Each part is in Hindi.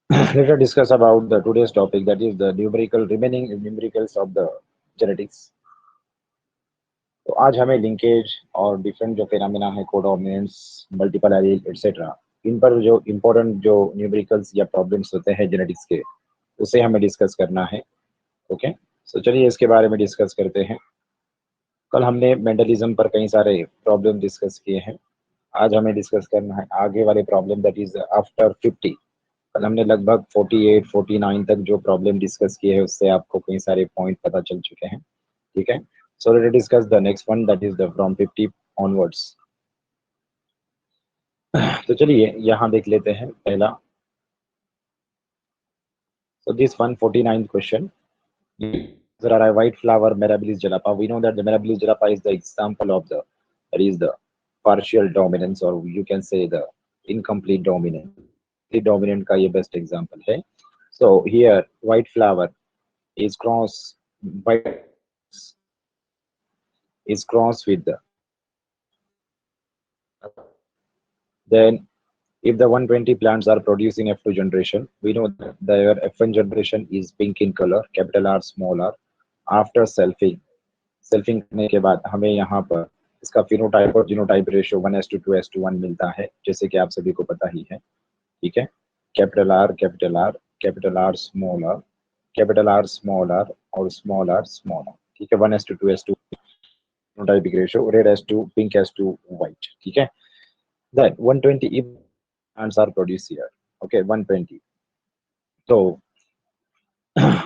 Let us discuss about the today's topic, that is the numerical remaining numericals of the genetics. तो आज हमें लिंकेज और डिफरेंट जो फिनोमेना है, कोडोमिनेंट्स, मल्टीपल एलील एटसेट्रा, इन पर जो इम्पोर्टेंट जो न्यूमेरिकल्स या प्रॉब्लम्स होते हैं जेनेटिक्स के, उसे हमें डिस्कस करना है। ओके, सो चलिए इसके बारे में डिस्कस करते हैं। कल हमने मेंडलिज्म पर कई सारे प्रॉब्लम डिस्कस किए हैं। आज हमें डिस्कस करना है आगे वाले प्रॉब्लम, दैट इज आफ्टर 50। कल हमने लगभग 48 49 तक जो प्रॉब्लम डिस्कस किए हैं, उससे आपको कई सारे पॉइंट पता चल चुके हैं। ठीक है, so let discuss the next one, that is the from 50 onwards. तो चलिए यहाँ देख लेते हैं पहला। So this 149th question, there are a white flower Mirabilis jalapa. We know that the Mirabilis jalapa is the example of the, that is the partial dominance, or you can say the incomplete dominance. The dominant का ये best example है. So here white flower is crossed with the, then if the 120 plants are producing F2 generation, we know that their F1 generation is pink in color, capital R small r. After selfing करने के बाद हमें यहाँ पर इसका फिनोटाइप और जीनोटाइप रेशियो 1:2:1 मिलता है, जैसे कि आप सभी को पता ही है। ठीक है, capital R capital R capital R small R capital R small R और स्मॉल आर स्मॉल आर। ठीक है, 1:2:2 phenotypic ratio, red is to pink is to white. ठीक है, then 120 if plants are produced here, okay 120। तो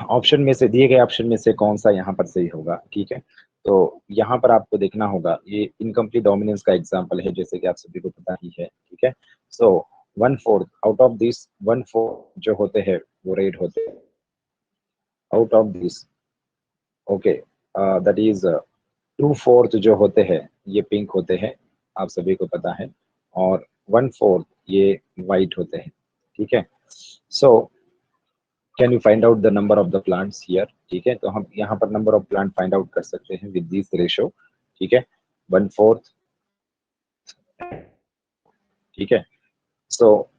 ऑप्शन में से, दिए गए ऑप्शन में से कौन सा यहाँ पर सही होगा? ठीक है, तो यहाँ पर आपको देखना होगा, ये इनकम्प्लीट डोमिनेंस का एग्जांपल है, जैसे कि आप सभी को पता ही है। ठीक है, सो 1/4 आउट ऑफ दिस 1/4 जो होते हैं वो रेड होते हैं, out of this okay, that is 2/4 जो होते हैं ये पिंक होते हैं, आप सभी को पता है, और 1/4 ये व्हाइट होते हैं। ठीक है, so can you find out the number of the plants here? ठीक है, तो हम यहाँ पर number of plant find out कर सकते हैं विद दिस रेशियो। ठीक है, 1/4। ठीक है, सो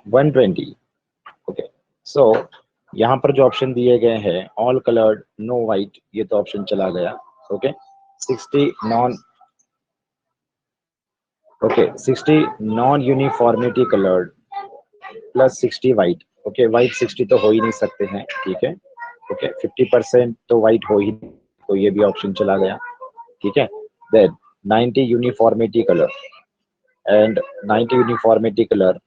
120। ओके, सो यहाँ पर जो ऑप्शन दिए गए हैं, ऑल कलर्ड नो व्हाइट, ये तो ऑप्शन चला गया। Okay, 60 non, okay 60 non uniformity coloured plus 60 white. Okay, white 60 तो हो ही नहीं सकते हैं। ठीक है, ओके 50% तो व्हाइट हो ही नहीं, तो ये भी ऑप्शन चला गया। ठीक है, then 90 uniformity colour and 90 uniformity colour,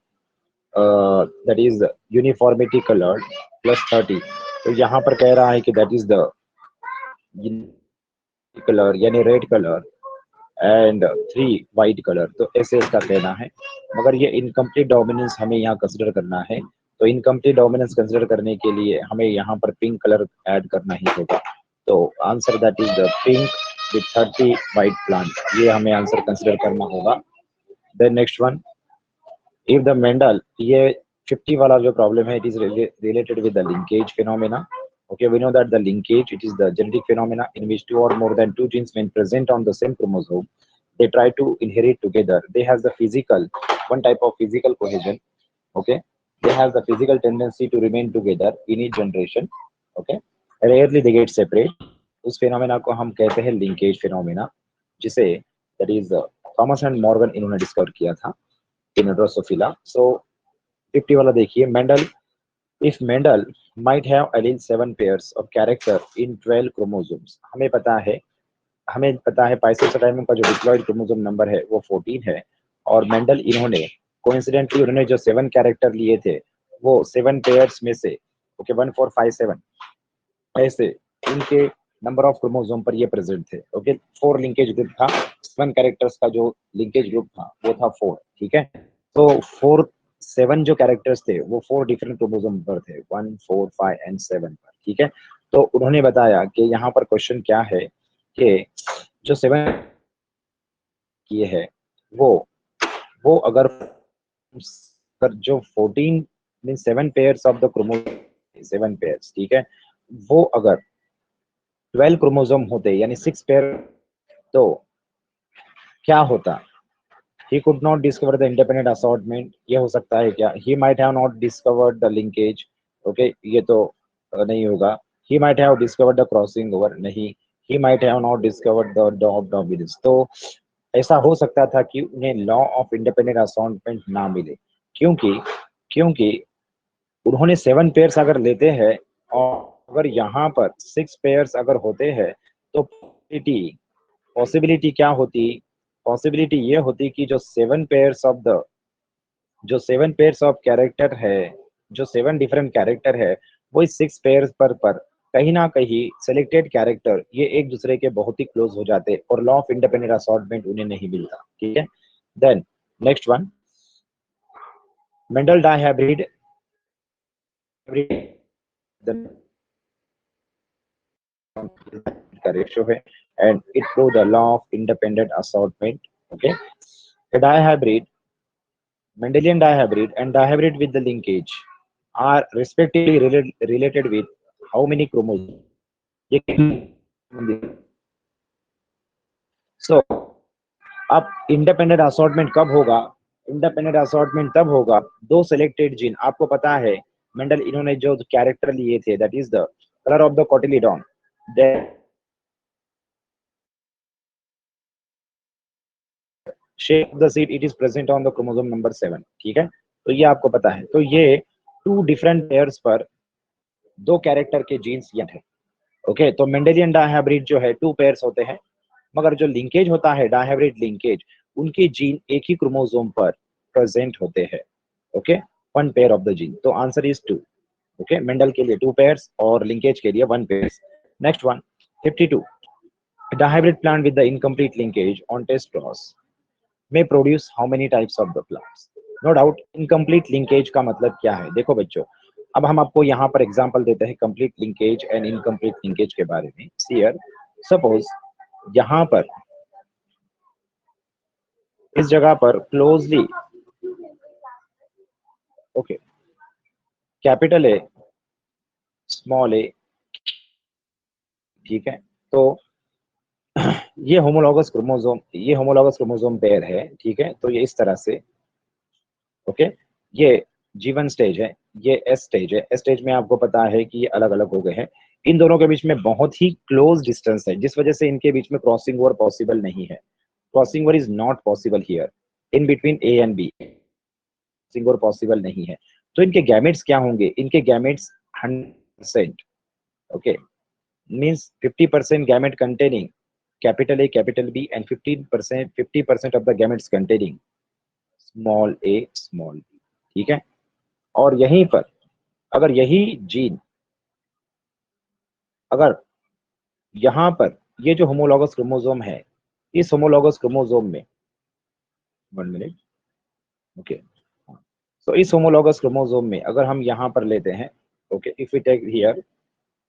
that is uniformity colour plus 30। तो यहाँ पर कह रहा है कि दैट इज द कलर यानी red colour and 3 white colour, तो ऐसे इसका कहना है। मगर ये इनकम्प्लीट डोमिनेंस हमें यहाँ कंसिडर करना है, तो इनकम्प्लीट डोमिनेंस कंसिडर करने के लिए हमें यहाँ पर पिंक कलर ऐड करना ही होगा। तो answer that is the pink with 30 white plant, ये हमें आंसर कंसिडर करना होगा। Then next one, if the Mendel, ये 50 वाला जो प्रॉब्लम है, it is related with the linkage phenomena. Okay, we know that the linkage, it is the genetic phenomena in which two or more than two genes when present on the same chromosome, they try to inherit together. They have the physical, one type of physical cohesion. Okay, they have the physical tendency to remain together in each generation. Okay, rarely they get separate. उस phenomena को हम कहते हैं linkage phenomena, जिसे that is Thomas and Morgan इन्होंने डिस्कवर किया था इन ड्रोसोफिला। सो 50 वाला देखिए, Mendel, if Mendel might have allele 7 pairs of character in 12 chromosomes, हमें पता है पाइसेप्टाइमम का जो डिप्लॉयड क्रोमोसोम नंबर है वो 14 है, और मेंडल इन्होंने कोइंसिडेंटली उन्होंने जो 7 कैरेक्टर लिए थे वो 7 पेयर्स में से, ओके 1 4 5 7 ऐसे इनके नंबर ऑफ क्रोमोसोम पर ये प्रेजेंट थे। ओके, 4 लिंकेज ग्रुप था, 7 कैरेक्टर्स का जो लिंकेज ग्रुप था वो था 4। ठीक है, तो 7 जो कैरेक्टर्स थे वो 4 डिफरेंट क्रोमोसोम पर थे, 1 4 5 एंड 7 पर। ठीक है, तो उन्होंने बताया कि यहाँ पर क्वेश्चन क्या है कि जो 7 किए है वो अगर जो 14 mean 7 pairs of the chromosome, 7 pairs, ठीक है, वो अगर 12 क्रोमोसोम होते यानी 6 पेयर, तो क्या होता? he could not discover the independent assortment, ये हो सकता है क्या? He might have not discovered the linkage, okay, ये तो नहीं होगा. He might have discovered the crossing over, नहीं. He might have not discovered the law of dominance. तो ऐसा हो सकता था कि उन्हें लॉ ऑफ इंडिपेंडेंट असॉर्टमेंट ना मिले, क्योंकि क्योंकि उन्होंने 7 पेयर्स अगर लेते हैं और अगर यहाँ पर 6 पेयर्स अगर होते हैं, तो पॉसिबिलिटी क्या होती? पॉसिबिलिटी ये होती कि जो 7 पेयर्स ऑफ कैरेक्टर है, जो 7 डिफरेंट कैरेक्टर है, वो इस 6 पेयर्स पर कहीं ना कहीं सेलेक्टेड कैरेक्टर ये एक दूसरे के बहुत ही क्लोज हो जाते और लॉ ऑफ इंडिपेंडेंट असॉर्टमेंट उन्हें नहीं मिलता. ठीक है. Then next one, Mendel dihybrid का रेशियो है and it proved the law of independent assortment. Okay, a dihybrid, Mendelian dihybrid and dihybrid with the linkage are respectively related with how many chromosomes? So अब इंडिपेंडेंट असॉर्टमेंट कब होगा? इंडिपेंडेंट असॉर्टमेंट तब होगा दो सेलेक्टेड जीन. आपको पता है मेंडल इन्होंने जो कैरेक्टर लिए थे, that is the colour of the cotyledon, shape of the seed, it is present on the chromosome number 7. ठीक है, तो ये आपको पता है. तो ये 2 डिफरेंट पेयर्स पर 2 कैरेक्टर के जीन्स ये थे. ओके, तो मेंडेलियन डायहाइब्रिड जो है 2 पेयर्स होते हैं, मगर जो लिंकेज होता है डायहाइब्रिड लिंकेज, उनके जीन एक ही क्रोमोसोम पर प्रेजेंट होते हैं. Okay, 1 pair of the gene. तो आंसर इज 2. ओके, मेंडल के लिए 2 पेयर्स और लिंकेज के लिए 1 pairs. Next one, 52. Dihybrid plant with the incomplete linkage on test cross may produce how many types of the plants? No doubt, incomplete linkage का मतलब क्या है? देखो बच्चों, अब हम आपको यहाँ पर एग्जांपल देते हैं complete linkage and incomplete linkage के बारे में. हियर सपोज यहाँ पर इस जगह पर closely, okay, capital A small A, ठीक है, तो ये होमोलॉगस क्रोमोसोम पेयर है. ठीक है, तो ये इस तरह से, ओके, ये G1 स्टेज है, ये एस स्टेज है. एस स्टेज में आपको पता है कि ये अलग अलग हो गए हैं. इन दोनों के बीच में बहुत ही क्लोज डिस्टेंस है, जिस वजह से इनके बीच में क्रॉसिंग ओवर पॉसिबल नहीं है. Crossing over is not possible here in between A and B. Crossing over possible नहीं है. तो इनके गैमेट्स क्या होंगे? इनके gametes 100%, okay, means 50% gamete containing capital A capital B and 50% of the gametes containing small A small B. ठीक है, और यहीं पर अगर यही जीन, अगर यहाँ पर ये जो होमोलॉगस क्रोमोसोम है, इस होमोलॉगस क्रोमोसोम में 1 मिनट, ओके, तो इस होमोलॉगस क्रोमोसोम में अगर हम यहाँ पर लेते हैं, okay, if we take here,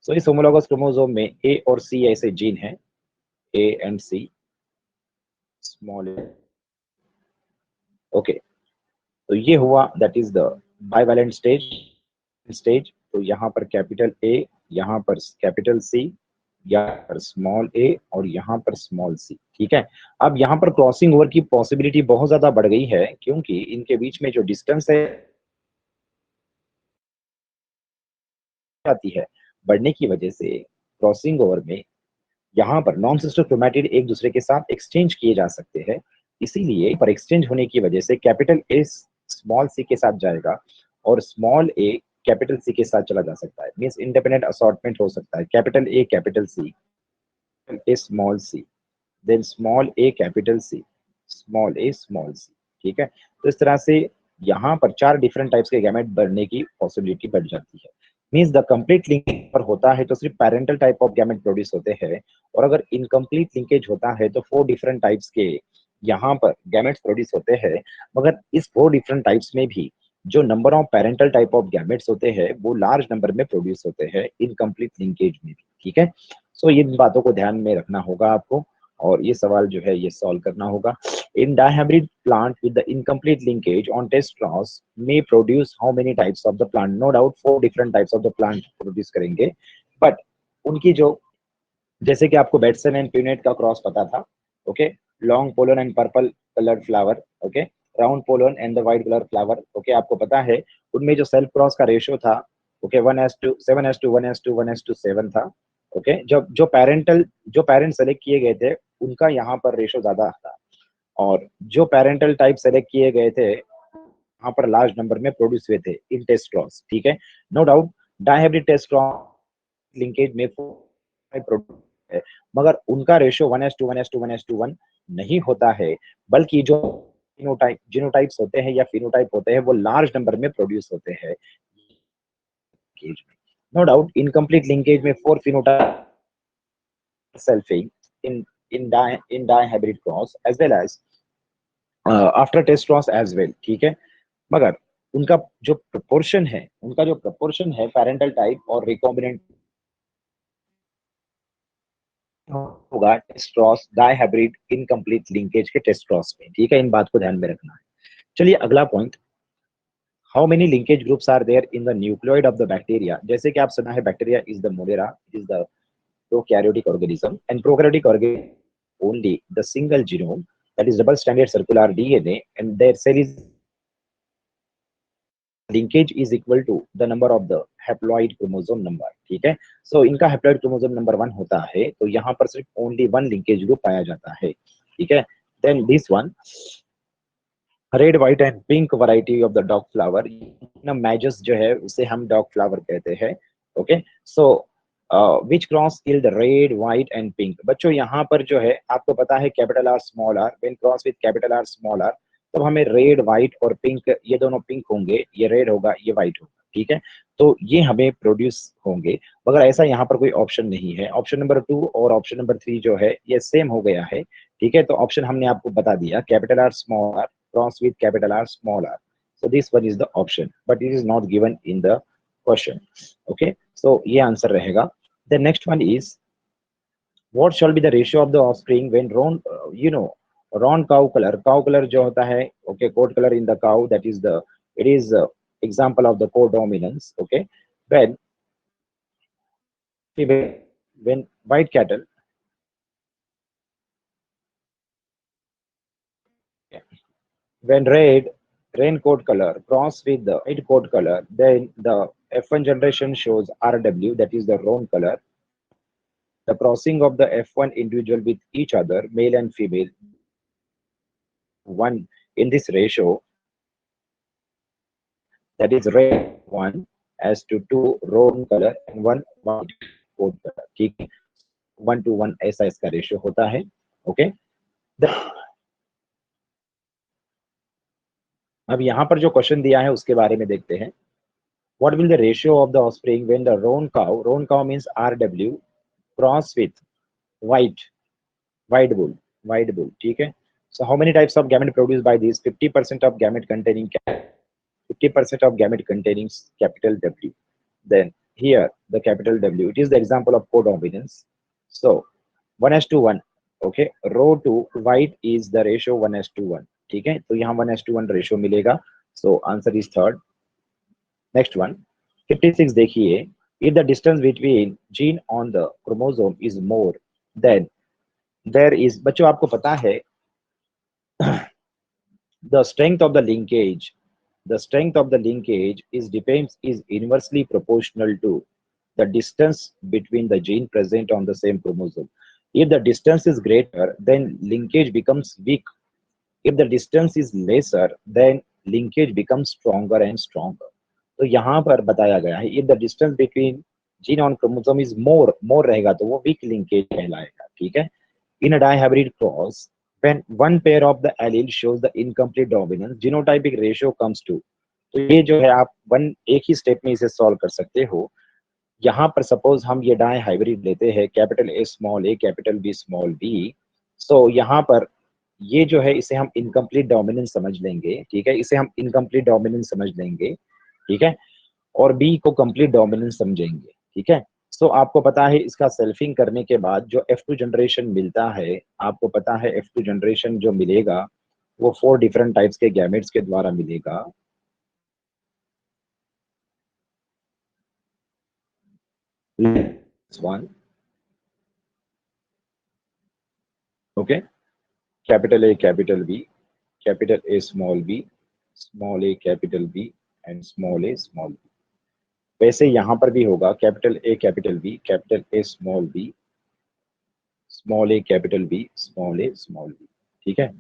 so इस होमोलॉगस क्रोमोसोम में ए और सी ऐसे जीन हैं, A and C small A. Okay, तो ये हुआ, that is the bivalent stage. तो यहाँ पर कैपिटल ए, यहाँ पर कैपिटल सी, यहाँ पर स्मॉल ए और यहाँ पर स्मॉल सी. ठीक है, अब यहाँ पर क्रॉसिंग ओवर की पॉसिबिलिटी बहुत ज्यादा बढ़ गई है, क्योंकि इनके बीच में जो डिस्टेंस है आती है, बढ़ने की वजह से क्रॉसिंग ओवर में यहाँ पर नॉन सिस्टर क्रोमैटिड एक दूसरे के साथ एक्सचेंज किए जा सकते हैं. इसीलिए पर एक्सचेंज होने की वजह से कैपिटल ए स्मॉल सी के साथ जाएगा और स्मॉल ए कैपिटल सी के साथ चला जा सकता है. मींस इंडिपेंडेंट असॉर्टमेंट हो सकता है. Capital A capital C, A small C, then small A capital C, small A small C. ठीक है, तो इस तरह से यहाँ पर 4 डिफरेंट टाइप्स के गैमेट बनने की पॉसिबिलिटी बढ़ जाती है. मींस द कंप्लीट लिंकेज पर होता है तो सिर्फ parental type of gamete produce होते हैं, और अगर इनकम्प्लीट लिंकेज होता है तो 4 डिफरेंट टाइप्स के यहाँ पर गैमेट्स प्रोड्यूस होते हैं. मगर इस 4 डिफरेंट टाइप्स में भी जो number of parental type of gametes होते हैं वो लार्ज नंबर में प्रोड्यूस होते हैं इनकम्प्लीट लिंकेज में भी. ठीक है, सो इन बातों को ध्यान में रखना होगा आपको और ये सवाल जो है ये सॉल्व करना होगा. In dihybrid plant with the incomplete linkage on test cross may produce how many types of the plant? No doubt 4 different types of the plant produce करेंगे. बट उनकी जो, जैसे कि आपको बेटसन एंड प्यूनेट का क्रॉस पता था, okay, long pollen and purple coloured flower, okay, round pollen and the white colour flower. Okay, आपको पता है उनमें जो सेल्फ क्रॉस का रेशियो था, ओके, 1:7 1:1:7 था। ओके, जब जो पेरेंट सेलेक्ट किए गए थे उनका यहाँ पर रेशियो ज्यादा था, और जो पेरेंटल टाइप सेलेक्ट किए गए थे वहां पर लार्ज नंबर में प्रोड्यूस हुए थे इन टेस्ट क्रॉस। ठीक है, no doubt dihybrid test cross linkage में प्रोड्यूस है, मगर उनका रेशियो 1:1:1:1 नहीं होता है, बल्कि जो जीनोटाइप्स होते हैं या फिनोटाइप होते हैं वो लार्ज नंबर में प्रोड्यूस होते हैं। नो डाउट इनकम्प्लीट लिंकेज में 4 phenotype selfing in dihybrid cross as well as after test cross as well. ठीक है, मगर उनका जो प्रपोर्शन है पैरेंटल टाइप और रिकॉम्बिनेंट होगा test cross dihybrid incomplete linkage के टेस्ट क्रॉस में। ठीक है, इन बात को ध्यान में रखना है। चलिए अगला point, how many linkage groups are there in the nucleoid of the bacteria. जैसे कि आप सुना है bacteria is the monera, is the prokaryotic organism, and prokaryotic organism only the single genome, that is double stranded circular DNA, and their cell is linkage is equal to the number of the haploid chromosome number। ठीक है, सो इनका haploid chromosome नंबर 1 होता है, तो यहाँ पर सिर्फ ओनली 1 लिंकेज ग्रुप पाया जाता है। ठीक है, then this one red white and pink variety of the dog flower, मैजस जो है उसे हम डॉग फ्लावर कहते हैं। Okay, so which cross yield red white and pink. बच्चों यहाँ पर जो है आपको पता है capital R small R, when cross with capital R small R, तब हमें रेड व्हाइट और पिंक, ये दोनों पिंक होंगे, ये रेड होगा ये व्हाइट होगा। ठीक है, तो ये हमें प्रोड्यूस होंगे, मगर ऐसा यहाँ पर कोई ऑप्शन नहीं है। ऑप्शन नंबर 2 और ऑप्शन नंबर 3 जो है ये सेम हो गया है। ठीक है, तो ऑप्शन हमने आपको बता दिया, capital R small R cross with capital R small R, so this one is the option but it is not given in the question। okay, so ये आंसर रहेगा। the next one is what shall be the ratio of the offspring when round cow color जो होता है, okay, coat color in the cow, that is the it is example of the codominance। okay, when when white cattle, when raincoat color cross with the white coat color, then the F1 generation shows RW, that is the roan color. The crossing of the F1 individual with each other, male and female, one in this ratio, that is red one as to 2 roan color and 1 white coat color। ठीक है, 1:1 ऐसा इसका रेशियो होता है। ओके, अब यहाँ पर जो क्वेश्चन दिया है उसके बारे में देखते हैं। What will the ratio of the offspring when the roan cow means RW cross with white white bull। ठीक है, so how many types of gamete produced by these? 50% of gamete containing 50% of gamete containing capital W. Then here the capital W, it is the example of codominance। so 1:1, okay, row to white is the ratio 1:1। ठीक है, तो यहाँ 1:1 रेशियो मिलेगा, so answer is third। next one 56 देखिए, if the distance between gene on the chromosome is more then there is, बच्चों आपको पता है the strength of the linkage is inversely proportional to the distance between the gene present on the same chromosome। if the distance is greater then linkage becomes weak, if the distance is lesser then linkage becomes stronger and stronger। तो यहाँ पर बताया गया है if the distance between gene on chromosome is more रहेगा तो वो weak linkage कहलाएगा। ठीक है, in a dihybrid cross when one pair of the allele shows the incomplete dominance genotypic ratio comes to। तो ये जो है आप एक ही स्टेप में इसे सॉल्व कर सकते हो। यहाँ पर सपोज हम ये डाई हाइब्रिड लेते हैं, capital A small A capital B small B, so यहाँ पर ये जो है इसे हम इनकम्प्लीट डोमिनेंस समझ लेंगे। ठीक है, इसे हम इनकम्प्लीट डोमिनेंस समझ लेंगे। ठीक है, और बी को कंप्लीट डोमिनेंस समझेंगे। ठीक है, सो आपको पता है इसका सेल्फिंग करने के बाद जो F2 जनरेशन मिलता है, आपको पता है F2 जनरेशन जो मिलेगा वो 4 डिफरेंट टाइप्स के गैमेट्स के द्वारा मिलेगा। One, okay, capital A capital B capital A small A capital B and small A small B. वैसे यहाँ पर भी होगा capital A capital B, capital A small B, small A capital B, small A small B. ठीक है।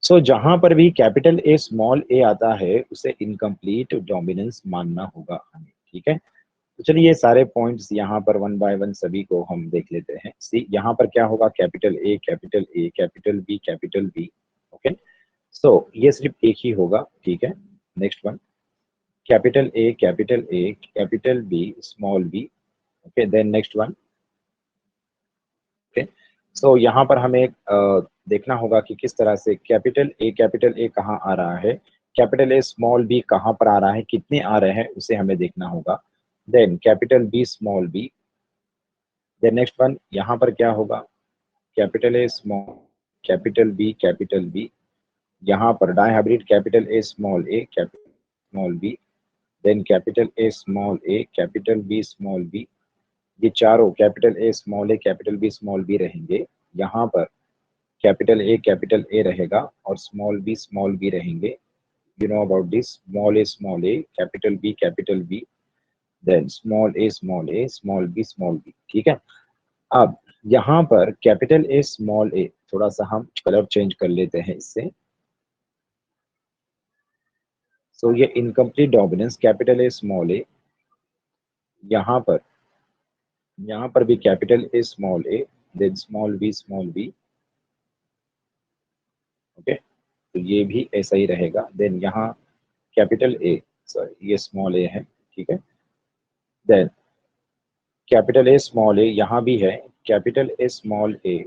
सो जहां पर भी कैपिटल ए स्मॉल ए आता है उसे इनकम्प्लीट डोमिनेंस मानना होगा हमें। ठीक है। तो चलिए ये सारे पॉइंट्स यहाँ पर वन बाय वन सभी को हम देख लेते हैं। सी यहाँ पर क्या होगा, capital A capital A capital B capital B. Okay, so ये सिर्फ एक ही होगा। ठीक है। Next one, capital A capital B small B. Okay, then next one. Okay, so यहाँ पर हमें देखना होगा कि किस तरह से कैपिटल ए कहाँ आ रहा है, कैपिटल ए स्मॉल बी कहाँ पर आ रहा है, कितने आ रहे हैं उसे हमें देखना होगा। Then capital B small B. Then next one, यहाँ पर क्या होगा, capital A small capital B, यहाँ पर dihybrid capital A small capital small B, then capital A small A capital B small B. ये चारों capital A capital B small B रहेंगे। यहाँ पर कैपिटल ए रहेगा और स्मॉल बी रहेंगे। You know about this, small A capital B, then small A small B. ठीक है। अब यहाँ पर कैपिटल ए स्मॉल ए, थोड़ा सा हम कलर चेंज कर लेते हैं इससे। सो ये incomplete dominance capital A small A, यहाँ पर भी capital A small A, then small B. Okay, तो ये भी ऐसा ही रहेगा। देन यहाँ कैपिटल ए, सॉरी ये स्मॉल ए है। ठीक है। Then capital A small A यहाँ भी है, capital A small A.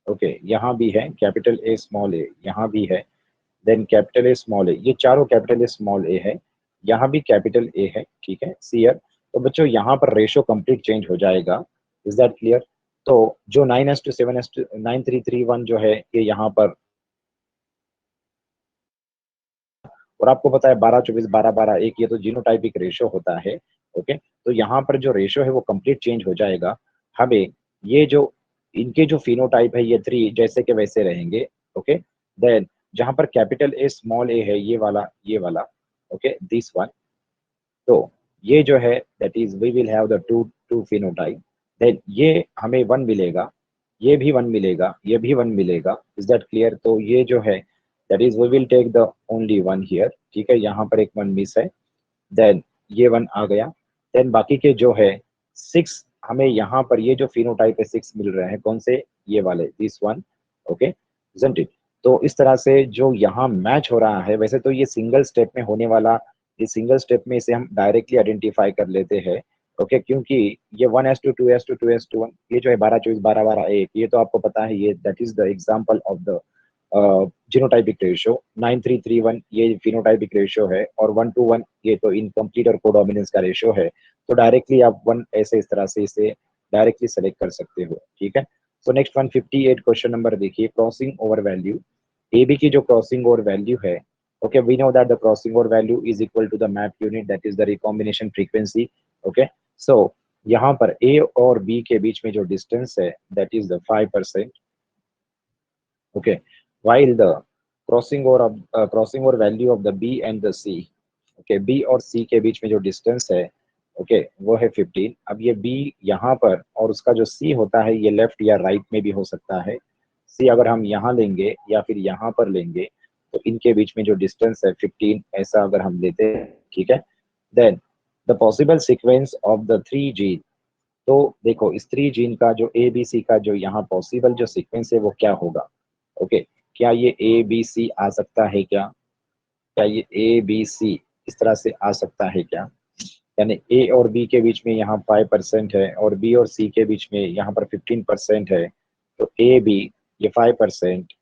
Okay, यहाँ भी है कैपिटल ए स्मॉल ए, यहाँ भी है। देन कैपिटल ए स्मॉल ए, ये चारों कैपिटल ए स्मॉल ए है। यहाँ भी कैपिटल ए है। ठीक है, सीयर। तो बच्चों यहाँ पर रेशो कंप्लीट चेंज हो जाएगा। Is that clear? तो जो 9:7:9:3:3:1 जो है ये यहाँ पर, और आपको पता है 12:24:12:12:1 ये तो जीनोटाइपिक रेशो होता है। ओके, तो यहाँ पर जो रेशो है वो कंप्लीट चेंज हो जाएगा। हमें ये जो इनके जो फिनोटाइप है ये 3 जैसे के वैसे रहेंगे। ओके, देन जहां पर कैपिटल ए स्मॉल ए है ये वाला। Okay, this one. तो ये जो है that is we will have the two phenotype. देन ये हमें 1 मिलेगा, ये भी 1 मिलेगा, ये भी 1 मिलेगा। Is that clear? तो ये जो है that is we will take the only 1 here. ठीक है, यहाँ पर एक 1 मिस है। देन ये 1 आ गया। देन बाकी के जो है 6, हमें यहाँ पर ये जो फिनोटाइप है 6 मिल रहे हैं। कौन से? ये वाले, this one. Okay, isn't it? तो इस तरह से जो यहाँ मैच हो रहा है, वैसे तो ये सिंगल स्टेप में होने वाला, ये सिंगल स्टेप में इसे हम डायरेक्टली आइडेंटिफाई कर लेते हैं। ओके, क्योंकि ये 1:2:2:1 ये जो है 12:24:12:12:1 ये तो आपको पता है, ये that is the example of the genotypic ratio. 9:3:3:1 ये फिनोटाइपिक रेशियो है, और 1:1 ये तो इनकम्प्लीट और कोडोमिनेंस का रेशियो है। तो डायरेक्टली आप 1 ऐसे इस तरह से इसे डायरेक्टली सेलेक्ट कर सकते हो। ठीक है। सो नेक्स्ट 158 क्वेश्चन नंबर देखिए, crossing over value. A B की जो क्रॉसिंग ओवर वैल्यू है, okay, we know that the crossing over value is equal to the map unit, that is the recombination frequency. Okay, so यहाँ पर a और b के बीच में जो डिस्टेंस है that is the 5%. Okay, while the crossing over value of the b and the c, okay, b और c के बीच में जो डिस्टेंस है ओके वो है 15। अब ये b यहाँ पर और उसका जो c होता है ये लेफ्ट या राइट में भी हो सकता है। c अगर हम यहाँ लेंगे या फिर यहाँ पर लेंगे तो इनके बीच में जो डिस्टेंस है 15 ऐसा अगर हम लेते हैं। ठीक है। Then the possible sequence of the 3 gene. तो देखो इस 3 जीन का जो ए बी सी का जो यहाँ पॉसिबल जो सीक्वेंस है वो क्या होगा। ओके, क्या ये ए बी सी आ सकता है क्या ये ए बी सी इस तरह से आ सकता है क्या? यानी ए और बी के बीच में यहाँ 5% है और बी और सी के बीच में यहाँ पर 15% है। तो ए बी ये 5%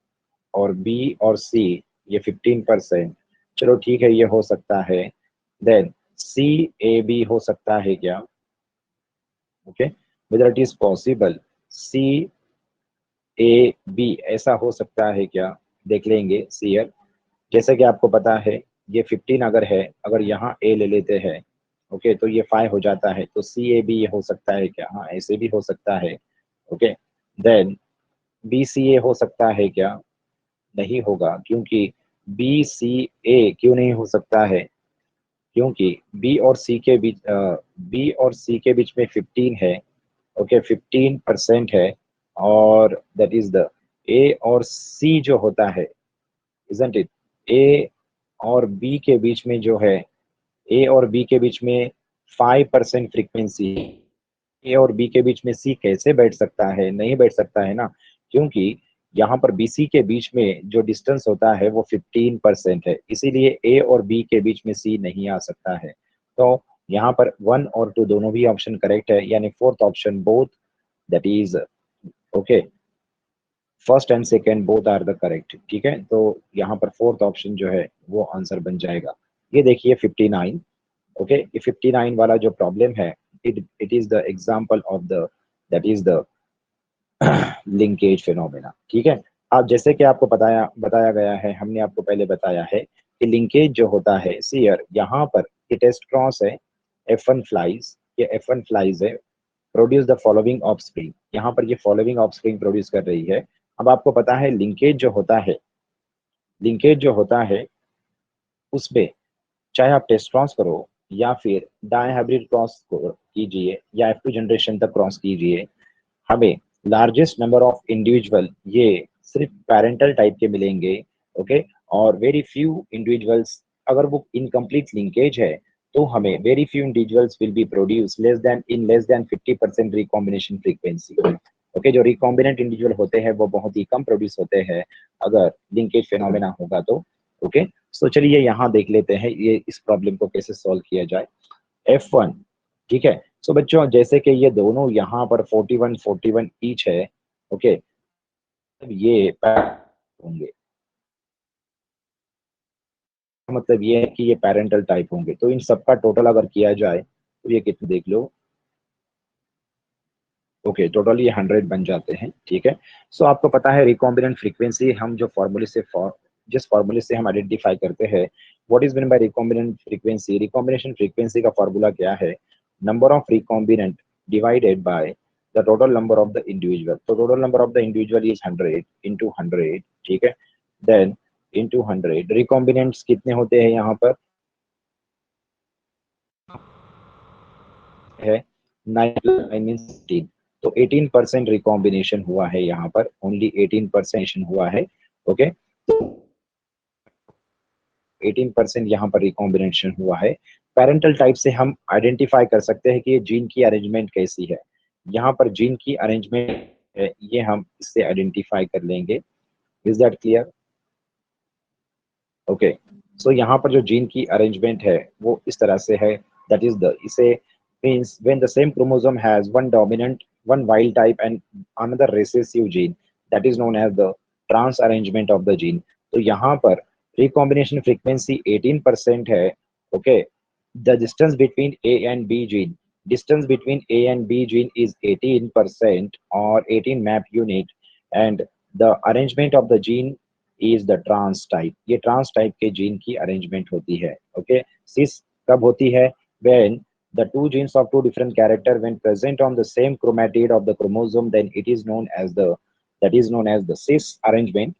और बी और सी ये 15%। चलो ठीक है, ये हो सकता है। देन सी ए बी हो सकता है क्या? Okay, whether it is possible C A B ऐसा हो सकता है क्या? देख लेंगे सीयर। जैसे कि आपको पता है ये 15 अगर है, अगर यहाँ ए ले लेते हैं ओके तो ये 5 हो जाता है। तो सी ए बी ये हो सकता है क्या? हाँ, ऐसे भी हो सकता है। ओके, देन बी सी ए हो सकता है क्या? नहीं होगा, क्योंकि बी सी ए क्यों नहीं हो सकता है? क्योंकि बी और सी के बीच में 15 है, ओके 15% है, और दैट इज द ए और सी जो होता है, इजंट इट? ए और बी के बीच में जो है, ए और बी के बीच में 5% फ्रीक्वेंसी, ए और बी के बीच में सी कैसे बैठ सकता है? नहीं बैठ सकता है ना, क्योंकि यहाँ पर बीसी के बीच में जो डिस्टेंस होता है वो 15% है, इसीलिए ए और बी के बीच में सी नहीं आ सकता है। तो यहाँ पर 1 और 2 दोनों भी ऑप्शन करेक्ट है, यानी fourth option both, that is okay, first and second both are the correct. ठीक है, तो यहाँ पर फोर्थ ऑप्शन जो है वो आंसर बन जाएगा। ये देखिए 59, ओके, ये 59 वाला जो प्रॉब्लम है, it is the example of the, that is the linkage phenomena. ठीक है, अब जैसे कि आपको बताया बताया गया है, हमने आपको पहले बताया है कि लिंकेज जो होता है, सीयर यहाँ पर ये टेस्ट क्रॉस है, F1 फ्लाइज, ये F1 फ्लाइज है, प्रोड्यूस द फॉलोइंग ऑफस्प्रिंग, यहाँ पर ये फॉलोइंग ऑफस्प्रिंग प्रोड्यूस कर रही है। अब आपको पता है लिंकेज जो होता है, लिंकेज जो होता है उसमें चाहे आप टेस्ट क्रॉस करो या फिर डाई हाइब्रिड क्रॉस कीजिए या F2 जनरेशन तक क्रॉस कीजिए, हमें लार्जेस्ट नंबर ऑफ इंडिविजुअल ये सिर्फ पेरेंटल टाइप के मिलेंगे, ओके, और वेरी फ्यू इंडिविजुअल्स, अगर वो इनकम्प्लीट लिंकेज है तो हमें very few individuals will be produce less than 50% recombination frequency. Okay, जो रिकॉम्बिनेंट इंडिविजुअल होते हैं वो बहुत ही कम प्रोड्यूस होते हैं अगर लिंकेज फिनोमेना होगा तो। ओके, तो चलिए यहाँ देख लेते हैं ये इस प्रॉब्लम को कैसे सॉल्व किया जाए। F1, ठीक है, सो बच्चों जैसे कि ये दोनों यहाँ पर 41 ईच है, ओके, ये होंगे, मतलब ये है कि ये पेरेंटल टाइप होंगे, तो इन सबका टोटल अगर किया जाए तो ये कितने देख लो, ओके, टोटल ये 100 बन जाते हैं। ठीक है, सो आपको पता है रिकॉम्बिनेंट फ्रीक्वेंसी हम जो फॉर्मूले से जिस फॉर्मूले से हम आइडेंटिफाई करते हैं, what is mean by recombinant frequency? Recombination frequency का फॉर्मूला क्या है? Number of recombinant divided by the total number of the individual. तो total number of the individual is 100 into 100, ठीक है, देन इंटू 100, रिकॉम्बिनेंट्स कितने होते हैं यहाँ पर है 9 मीन्स 18, तो 18% रिकॉम्बिनेशन हुआ है यहाँ पर, ओनली 18% हुआ है, ओके, तो 18% यहाँ पर रिकॉम्बिनेशन हुआ है। पेरेंटल टाइप से हम आइडेंटिफाई कर सकते हैं कि ये जीन की अरेंजमेंट कैसी है। यहाँ पर जीन की अरेंजमेंट है, ये हम इससे आइडेंटिफाई कर लेंगे। Is that clear? Okay, so यहाँ पर जो जीन की अरेंजमेंट है वो इस तरह से है, दैट इज द, इसे means when the same chromosome has one dominant, one wild type and another recessive gene, that is known as the trans arrangement of the gene. तो यहाँ पर रिकॉम्बिनेशन फ्रीक्वेंसी 18% है, okay, the distance between A and B gene, distance between A and B gene is 18% or 18 map unit, and the arrangement of the gene is the trans type, ये ट्रांस टाइप के जीन की अरेंजमेंट होती है। ओके, सिस कब होती है? When the two genes of two different character when present on the same chromatid of the chromosome, then it is known as the, that is known as the cis arrangement.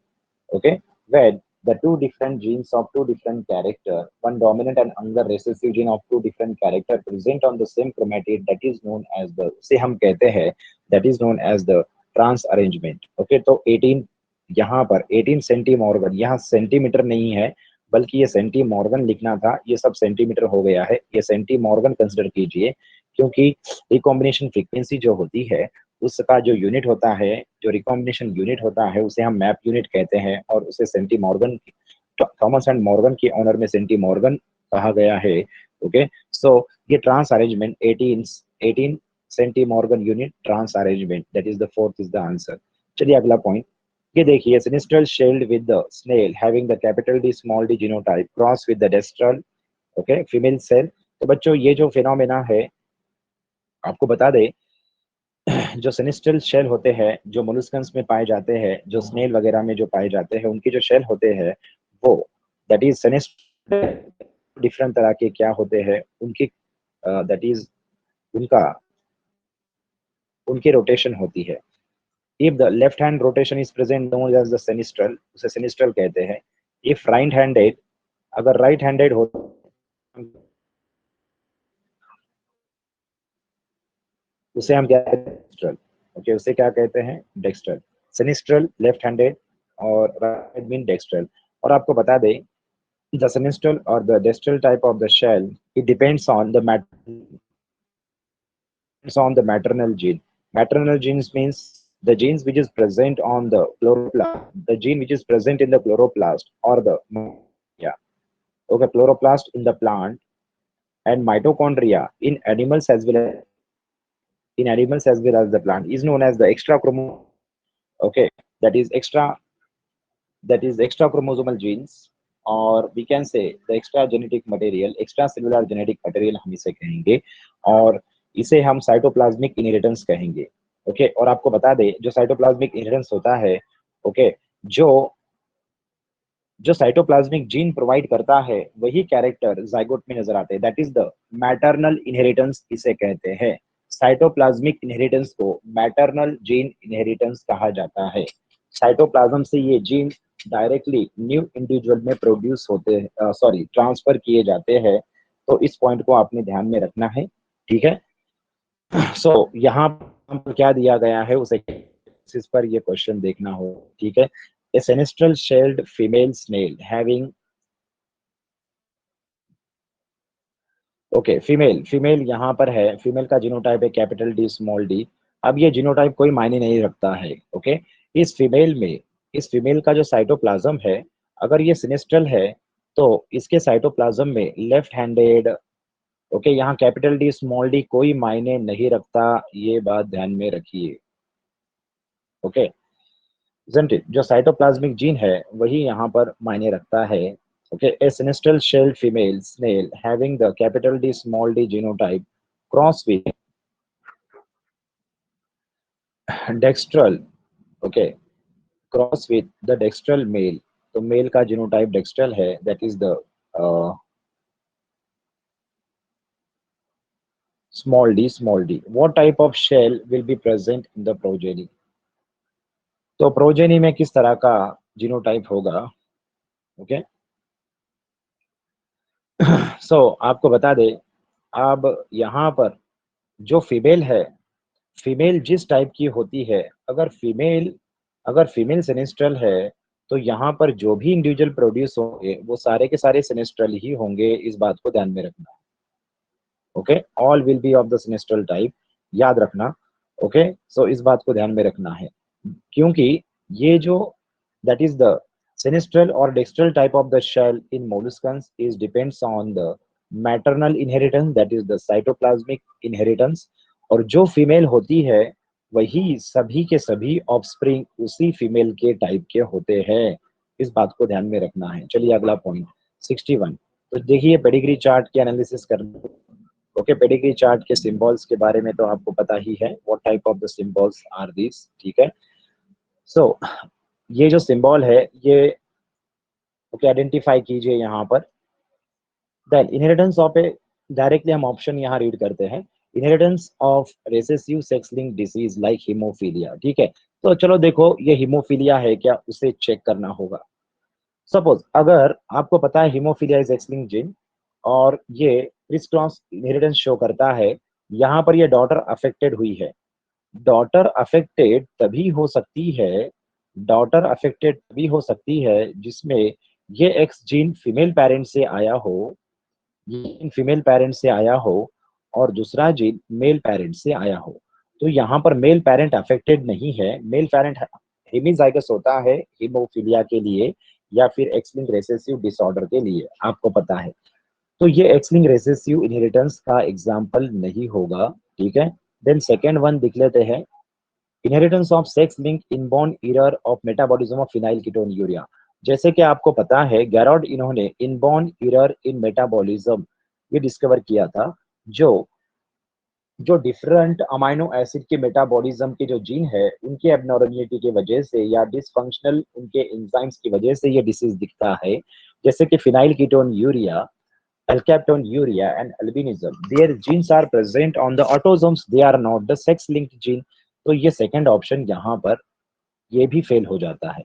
Okay, when the two different genes of two different character, one dominant and another recessive gene of two different character present on the same chromatid, that is known as the, से हम कहते हैं, that is known as the trans arrangement. Okay, तो 18 यहाँ पर 18 सेंटीमॉर्गन, यहाँ सेंटीमीटर नहीं है बल्कि ये सेंटीमॉर्गन लिखना था, ये सब सेंटीमीटर हो गया है, ये सेंटीमॉर्गन कंसिडर कीजिए, क्योंकि रिकॉम्बिनेशन फ्रीक्वेंसी जो होती है उसका जो यूनिट होता है, जो रिकॉम्बिनेशन यूनिट होता है उसे हम मैप यूनिट कहते हैं, और उसे centimorgan, Thomas and Morgan के ऑनर में सेंटी मॉर्गन कहा गया है। ओके, सो ये trans arrangement 18 centimorgan unit trans arrangement, that is the fourth is the answer. चलिए अगला पॉइंट, ये देखिए, sinistral shelled with the snail having the capital D small D genotype cross with the dextral, okay, female cell. तो बच्चों ये जो फिनोमेना है, आपको बता दे, जो सिनिस्ट्रल शेल होते हैं जो मोलस्कन्स में पाए जाते हैं, जो स्नेल वगैरह में जो पाए जाते हैं, उनके जो शेल होते हैं वो, दैट इज सिनिस्ट्रल, डिफरेंट तरह के क्या होते हैं उनकी, दैट इज उनका, उनकी रोटेशन होती है। If the left hand rotation is present known as the sinistral, उसे सिनिस्ट्रल कहते हैं। इफ राइट हैंडेड, अगर राइट हैंडेड हो उसे हम क्या कहते हैं, डेक्स्ट्रल। ओके, उसे क्या कहते हैं, डेक्स्ट्रल। सिनिस्ट्रल लेफ्ट हैंडेड और राइट मीन डेक्स्ट्रल। और आपको बता दें, the sinistral or the distal type of the shell, it depends on the maternal gene. Maternal genes means the genes which is present on the chloroplast, the gene which is present in the chloroplast or the, yeah, okay, chloroplast in the plant and mitochondria in animals as well as the plant is known as the extra chromosome. Okay, that is extra, chromosomal genes, और we can say the extra genetic material, extra cellular genetic material हम इसे कहेंगे, और इसे हम साइटोप्लाज्मिक इनहेरिटेंस कहेंगे। ओके, और आपको बता दें, जो साइटोप्लाज्मिक इनहेरिटेंस होता है, ओके, जो साइटोप्लाज्मिक जीन प्रोवाइड करता है वही कैरेक्टर जाइगोट में नजर आते हैं, that is the maternal inheritance इसे कहते हैं। साइटोप्लाज्मिक इनहेरिटेंस को मैटरनल जीन इनहेरिटेंस कहा जाता है। साइटोप्लाज्म से ये जीन डायरेक्टली न्यू इंडिविजुअल में प्रोड्यूस होते हैं, सॉरी ट्रांसफर किए जाते हैं। तो इस पॉइंट को आपने ध्यान में रखना है, ठीक है। सो यहाँ पर क्या दिया गया है उसे इस पर ये क्वेश्चन देखना हो, ठीक है। A sinistral shelled female snail having, okay, female यहाँ पर है, फीमेल का जीनोटाइप है कैपिटल डी स्मॉल डी। अब ये जीनोटाइप कोई मायने नहीं रखता है, ओके। इस फीमेल का जो साइटोप्लाज्म है, अगर ये सिनिस्ट्रल है तो इसके साइटोप्लाज्म में लेफ्ट हैंडेड, ओके, यहाँ कैपिटल डी स्मॉल डी कोई मायने नहीं रखता, ये बात ध्यान में रखिए, ओके। जो साइटोप्लाज्मिक जीन है वही यहाँ पर मायने रखता है, okay. A sinistral shelled female snail having the capital D small d genotype cross with dextral, okay, cross with the dextral male, तो मेल का जीनोटाइप डेक्स्ट्रल है, that is the small d small d. What type of shell will be present in the progeny? तो प्रोजेनी में किस तरह का जीनोटाइप होगा, ओके। सो आपको बता दे, अब यहाँ पर जो फीमेल है, फीमेल जिस टाइप की होती है, अगर फीमेल सिनिस्ट्रल है तो यहाँ पर जो भी इंडिविजुअल प्रोड्यूस होंगे वो सारे के सारे सिनिस्ट्रल ही होंगे, इस बात को ध्यान में रखना, okay. All will be of the sinistral type, याद रखना, ओके। सो इस बात को ध्यान में रखना है, क्योंकि ये जो that is the sinistral or dextral type of the shell in molluscans is depends on the maternal inheritance, that is the cytoplasmic inheritance, और जो फीमेल होती है वही सभी के सभी ऑफस्प्रिंग उसी फीमेल के टाइप के होते हैं, इस बात को ध्यान में रखना है। चलिए अगला पॉइंट 61। तो देखिए पेडिग्री चार्ट के एनालिसिस करना, ओके। पेडिग्री चार्ट के सिंबल्स के बारे में तो आपको पता ही है, what type of the symbols are this, ठीक है। सो ये जो सिंबल है ये, ओके, आइडेंटिफाई कीजिए यहाँ पर। Then inheritance of A, directly हम ऑप्शन यहाँ रीड करते हैं, inheritance of recessive sex linked disease like haemophilia, ठीक है। तो चलो देखो ये हीमोफीलिया है क्या, उसे चेक करना होगा। सपोज अगर आपको पता है haemophilia is x linked gene और ये क्रिस क्रॉस इनहेरिटेंस शो करता है, यहाँ पर ये डॉटर अफेक्टेड हुई है। डॉटर अफेक्टेड तभी हो सकती है, जिसमें ये एक्स जीन फीमेल पेरेंट से आया हो, और दूसरा जीन मेल पेरेंट से आया हो। तो यहाँ पर मेल पेरेंट अफेक्टेड नहीं है, मेल पेरेंट हेमीजाइगस होता है हीमोफीलिया के लिए या फिर एक्स लिंक्ड रिसेसिव डिसऑर्डर के लिए, आपको पता है। तो ये एक्स लिंक्ड रिसेसिव इनहेरिटेंस का एग्जांपल नहीं होगा, ठीक है। देन सेकेंड वन देख लेते हैं, inheritance of sex link inborn error of metabolism of phenyl ketonuria. जैसे कि आपको पता है गैरोड इन्होंने इनबॉर्न एरर इन मेटाबॉलिज्म ये डिस्कवर किया था, जो जो डिफरेंट अमाइनो एसिड के मेटाबॉलिज्म के जो जीन है उनके एबनॉर्मलिटी की वजह से या डिसफंक्शनल उनके एंजाइम्स की वजह से ये डिसीज दिखता है। जैसे कि phenyl ketonuria, alkaptonuria and albinism, their genes are present on the autosomes, they are not the sex linked gene। तो ये सेकंड ऑप्शन यहाँ पर ये भी फेल हो जाता है।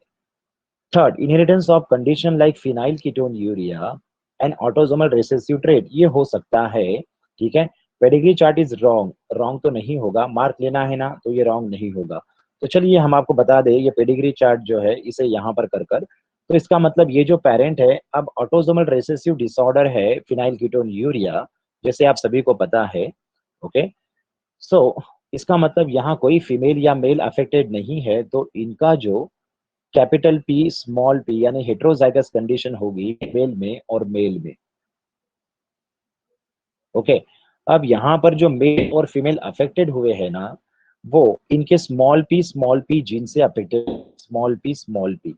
Third, inheritance of condition like phenyl ketone urea and autosomal recessive trait, ये हो सकता है, ठीक है। Pedigree chart is wrong, wrong तो नहीं होगा, मार्क लेना है ना, तो ये रॉन्ग नहीं होगा। तो चलिए हम आपको बता दें, ये पेडिग्री चार्ट जो है इसे यहाँ पर कर कर, तो इसका मतलब ये जो पेरेंट है, अब ऑटोसोमल रिसेसिव डिसऑर्डर है फिनाइल कीटोन यूरिया, जैसे आप सभी को पता है, ओके। सो इसका मतलब यहाँ कोई फीमेल या मेल अफेक्टेड नहीं है, तो इनका जो कैपिटल पी स्मॉल पी यानी हेट्रोजाइगस कंडीशन होगी फीमेल में और मेल में, ओके। अब यहाँ पर जो मेल और फीमेल अफेक्टेड हुए हैं ना, वो इनके स्मॉल पी जीन से affected, small P,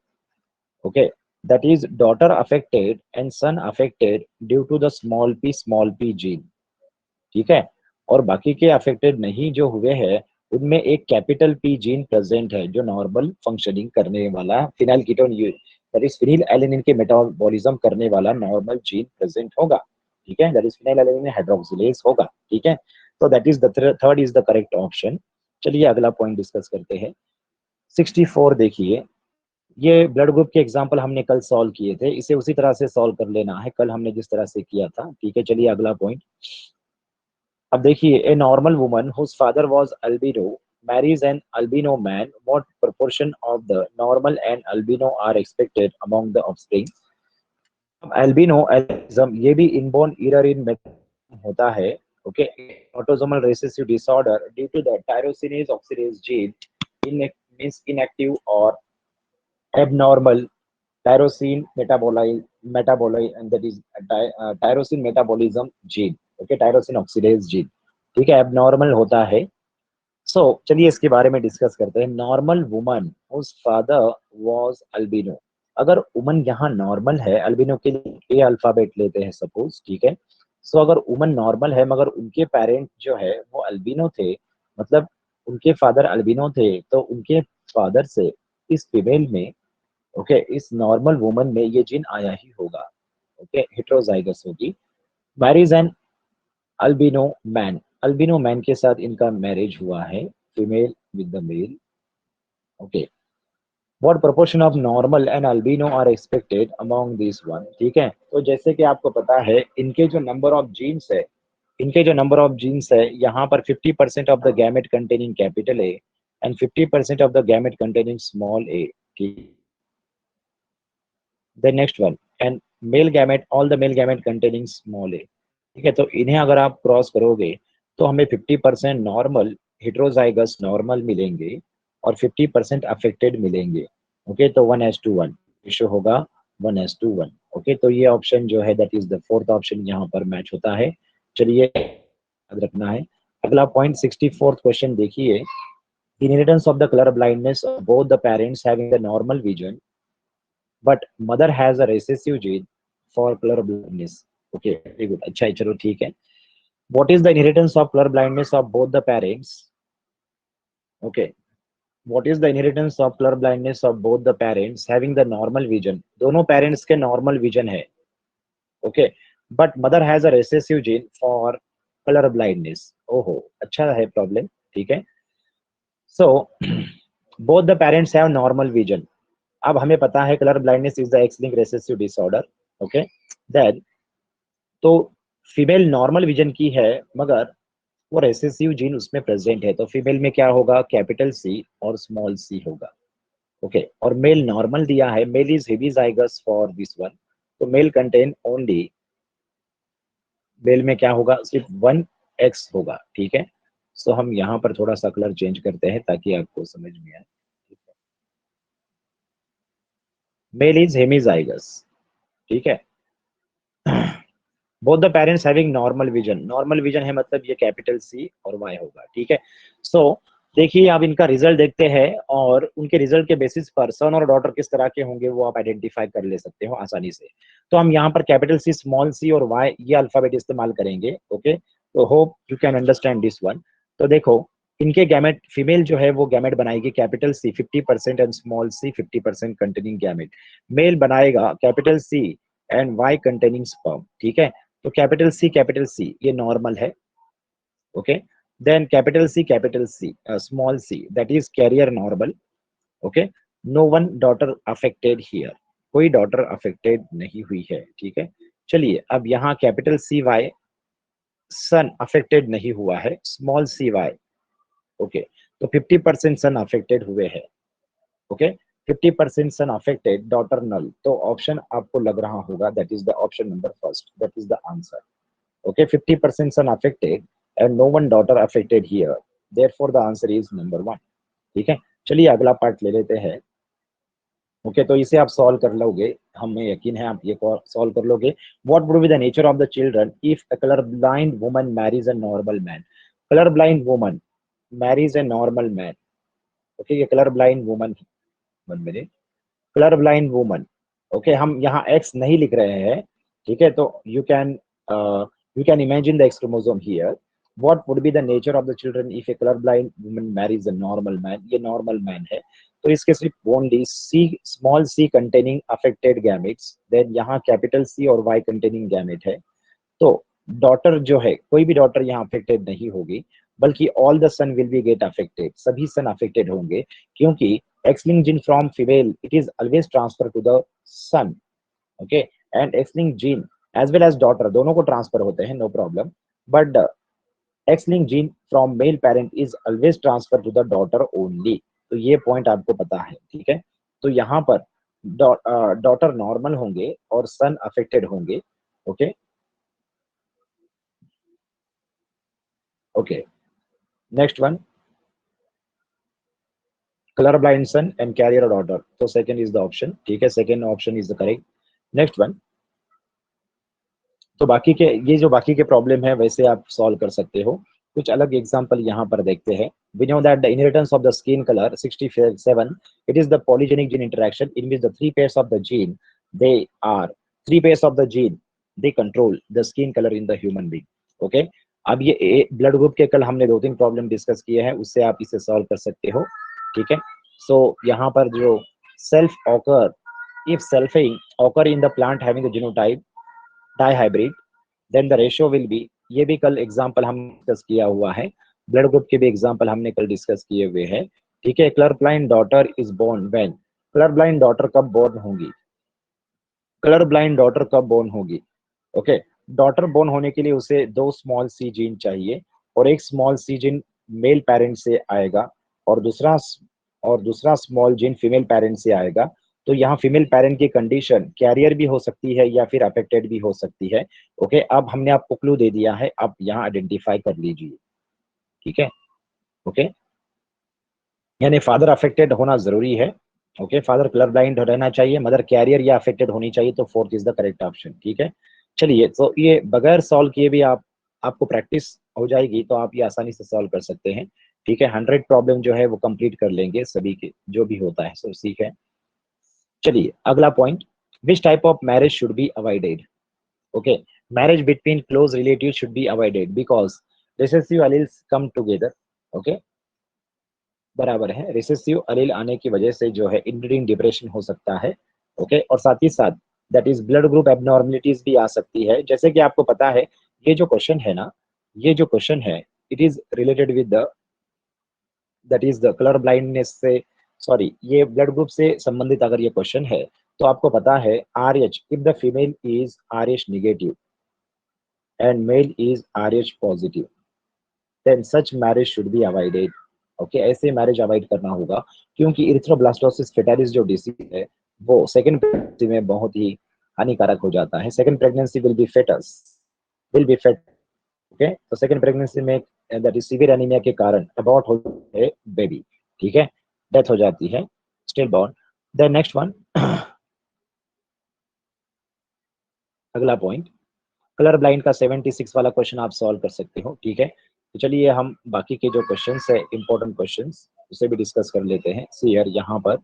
okay. That is daughter affected and son affected due to the small P gene, ठीक है। और बाकी के अफेक्टेड नहीं जो हुए हैं, उनमें एक कैपिटल पी जीन प्रेजेंट है जो नॉर्मल फंक्शनिंग करने वाला phenyl ketone that is phenyl alanine के मेटाबॉलिज्म करने वाला नॉर्मल जीन प्रेजेंट होगा, ठीक है। That is phenyl alanine hydroxylase होगा, ठीक है। तो that is the third is the correct option. चलिए अगला पॉइंट डिस्कस करते हैं। 64 देखिए, ये ब्लड ग्रुप के एग्जाम्पल हमने कल सॉल्व किए थे, इसे उसी तरह से सॉल्व कर लेना है, कल हमने जिस तरह से किया था, ठीक है। चलिए अगला पॉइंट। अब देखिए, a normal woman whose father was albino marries an albino man, what proportion of the normal and albino are expected among the offspring? अब अल्बिनो एल्बिनिज्म ये भी इनबोर्न एरर इन होता है, okay. Autosomal recessive disorder due to the tyrosinase oxidase gene in means inactive और abnormal tyrosine metabolize that is tyrosine metabolism gene, okay, tyrosine oxidase gene, ठीक है, एबनॉर्मल होता है। सो चलिए इसके बारे में डिस्कस करते हैं। Normal woman whose father was albino, अगर वुमन यहाँ नॉर्मल है, अल्बिनो के लिए ए अल्फाबेट लेते हैं सपोज, ठीक है। सो अगर वुमन नॉर्मल है मगर उनके पेरेंट जो है वो अल्बिनो थे, मतलब उनके फादर अल्बिनो थे, तो उनके फादर से इस फीमेल में, ओके, इस नॉर्मल वुमन में ये जीन आया ही होगा, ओके, हेट्रोजाइगस होगी। Marriage an albino man, albino man के साथ इनका मैरिज हुआ है, female with the male, okay. What proportion of normal and albino are expected among this one, ठीक है। तो जैसे कि आपको पता है, इनके जो नंबर ऑफ जीन्स है, इनके जो नंबर ऑफ जीन्स है यहाँ पर 50% of the gamete containing capital A and 50% of the gamete containing small A, ठीक। The next one, and male gamete, all the male gamete containing small A, ठीक है। तो इन्हें अगर आप क्रॉस करोगे तो हमें 50% नॉर्मल हेट्रोजाइगस नॉर्मल मिलेंगे और 50% अफेक्टेड मिलेंगे, ओके। तो 1:1 रेशो होगा, 1:1, ओके। तो ये ऑप्शन जो है that is the fourth option यहाँ पर मैच होता है। चलिए याद रखना है। अगला पॉइंट 64th क्वेश्चन देखिए, inheritance of the colour blindness of both the parents having the normal vision but mother has a recessive gene for colour blindness, okay, very good, अच्छा है, चलो ठीक है। What is the inheritance of color blindness of both the parents? Okay. What is the inheritance of color blindness of both the parents having the normal vision? दोनों parents के normal vision है, okay. But mother has a recessive gene for color blindness. ओहो, अच्छा है problem, ठीक है। So both the parents have normal vision. अब हमें पता है color blindness is the X-linked recessive disorder, okay. Then तो फीमेल नॉर्मल विजन की है मगर वो रेसेसिव जीन उसमें प्रेजेंट है, तो फीमेल में क्या होगा, कैपिटल सी और स्मॉल सी होगा, ओके। और मेल नॉर्मल दिया है, male is hemizygous for this one, तो मेल कंटेन ओनली, मेल में क्या होगा, सिर्फ 1x होगा, ठीक है। सो हम यहाँ पर थोड़ा सा कलर चेंज करते हैं ताकि आपको समझ में आए, मेल इज हेमीजाइगस, ठीक है। Both the parents having normal vision, normal vision है मतलब ये कैपिटल सी और वाई होगा, ठीक है। सो देखिए अब इनका रिजल्ट देखते हैं और उनके रिजल्ट के बेसिस पर सन और डॉटर किस तरह के होंगे वो आप आइडेंटिफाई कर ले सकते हो आसानी से। तो हम यहाँ पर कैपिटल सी, स्मॉल सी और वाई ये अल्फाबेट इस्तेमाल करेंगे, ओके। तो hope you can understand this one. तो देखो इनके गैमेट, फीमेल जो है वो गैमेट बनाएगी capital C 50% and small C 50% containing gamete, male बनाएगा capital C and Y containing sperm, ठीक है। तो कैपिटल सी ये नॉर्मल है, okay. Then capital C, small c, that is carrier normal. Okay, no one daughter affected here, कोई डॉटर अफेक्टेड नहीं हुई है, ठीक है। चलिए अब यहाँ कैपिटल सी वाई सन अफेक्टेड नहीं हुआ है, स्मॉल सी वाई, ओके, तो 50% सन अफेक्टेड हुए हैं, okay, 50% son affected, daughter null, तो ऑप्शन आपको लग रहा होगा that is the option number first, that is the answer, okay, 50% son affected and no one daughter affected here, therefore the answer is number 1, ठीक है। चलिए अगला पार्ट ले लेते हैं, ओके, तो इसे आप सॉल्व कर लोगे, हमें यकीन है आप ये सॉल्व कर लोगे। What would be the nature of the children if a colour blind woman marries a normal man, colour blind woman marries a normal man, okay, ये colour blind woman, 1 minute, colour blind woman, okay, हम यहाँ एक्स नहीं लिख रहे हैं, ठीक है, तो you can imagine the x chromosome here. What would be the nature of the children if A colour blind woman marries a normal man, ये नॉर्मल मैन है, तो इसके सिर्फ ओनली सी, स्मॉल सी कंटेनिंग अफेक्टेड गैमेट्स, देन यहाँ कैपिटल सी और वाई कंटेनिंग गैमेट है, तो डॉटर जो है, कोई भी डॉटर यहाँ अफेक्टेड नहीं होगी, बल्कि all the son will be get affected, सभी सन अफेक्टेड होंगे, क्योंकि X linked gene from female it is always transfer to the son, okay, and X linked gene as well as daughter दोनों को ट्रांसफर होते हैं, no problem, but X linked gene from male parent is always transfer to the daughter only, तो ये पॉइंट आपको पता है, ठीक है। तो यहाँ पर डॉटर नॉर्मल होंगे और सन अफेक्टेड होंगे, okay, okay, next one, color blind son and carrier daughter, तो second is the option, ठीक है, second option is the correct। next one, तो बाकी के ये जो बाकी के प्रॉब्लम है वैसे आप सॉल्व कर सकते हो, कुछ अलग एग्जांपल यहाँ पर देखते हैं। we know that the inheritance of the skin color 67, it is the polygenic gene interaction in which the three pairs of the gene, they are three pairs of the gene, they control the skin color in the human being, okay। अब ये ब्लड ग्रुप के कल हमने 2-3 प्रॉब्लम डिस्कस किए हैं, उससे आप इसे सॉल्व कर सकते हो, ठीक है। सो यहाँ पर जो self occur, if selfing occur in the plant having the genotype dihybrid, then the ratio will be, ये भी कल एग्जांपल हम डिस्कस किया हुआ है, ब्लड ग्रुप के भी एग्जांपल हमने कल डिस्कस किए हुए हैं, ठीक है। Colour blind daughter is born when, colour blind daughter कब बोर्न होगी, कलर ब्लाइंड डॉटर कब बोर्न होगी, ओके, डॉटर बोर्न होने के लिए उसे 2 स्मॉल सी जीन चाहिए, और एक small C gene male parent से आएगा, और दूसरा स्मॉल जीन फीमेल पेरेंट से आएगा, तो यहाँ फीमेल पेरेंट की कंडीशन कैरियर भी हो सकती है या फिर अफेक्टेड भी हो सकती है, ओके। अब हमने आपको क्लू दे दिया है, आप यहाँ आइडेंटिफाई कर लीजिए, ठीक है, ओके, यानी फादर अफेक्टेड होना जरूरी है, ओके, फादर कलर ब्लाइंड रहना चाहिए, मदर कैरियर या अफेक्टेड होनी चाहिए, तो fourth is the correct option, ठीक है। चलिए, तो ये बगैर सॉल्व किए भी आपको प्रैक्टिस हो जाएगी, तो आप ये आसानी से सॉल्व कर सकते हैं, ठीक है। 100 प्रॉब्लम जो है वो कंप्लीट कर लेंगे सभी के, जो भी होता है सो ठीक है। चलिए अगला point, which type of marriage should be avoided, okay, marriage between close relative should be avoided because recessive alleles come together, okay, बराबर है, रिसेसिव एलील आने की वजह से जो है इनब्रीडिंग डिप्रेशन हो सकता है, ओके, और साथ ही साथ that is blood group abnormalities भी आ सकती है, जैसे कि आपको पता है ये जो क्वेश्चन है ना, ये जो क्वेश्चन है it is related with the that is the colour blindness से, सॉरी, ये ब्लड ग्रुप से संबंधित अगर ये क्वेश्चन है, तो आपको पता है RH, if the female is RH negative and male is RH positive, then such marriage should be avoided, okay, ऐसे मैरिज अवॉइड करना होगा, क्योंकि इरिथ्रोब्लास्टोसिस फेटालिस जो डिसीज है वो सेकंड प्रेगनेंसी में बहुत ही हानिकारक हो जाता है, second pregnancy will be foetus, will be fate, okay, तो सेकंड प्रेगनेंसी में दैट इज सीवियर एनीमिया के कारण अबॉर्ट हो है बेबी, ठीक है, डेथ हो जाती है, stillborn. Then next one, अगला पॉइंट, कलर ब्लाइंड का 76 वाला क्वेश्चन आप सॉल्व कर सकते हो, ठीक है। तो चलिए हम बाकी के जो क्वेश्चंस है इंपॉर्टेंट क्वेश्चंस उसे भी डिस्कस कर लेते हैं। सी हियर, यहाँ पर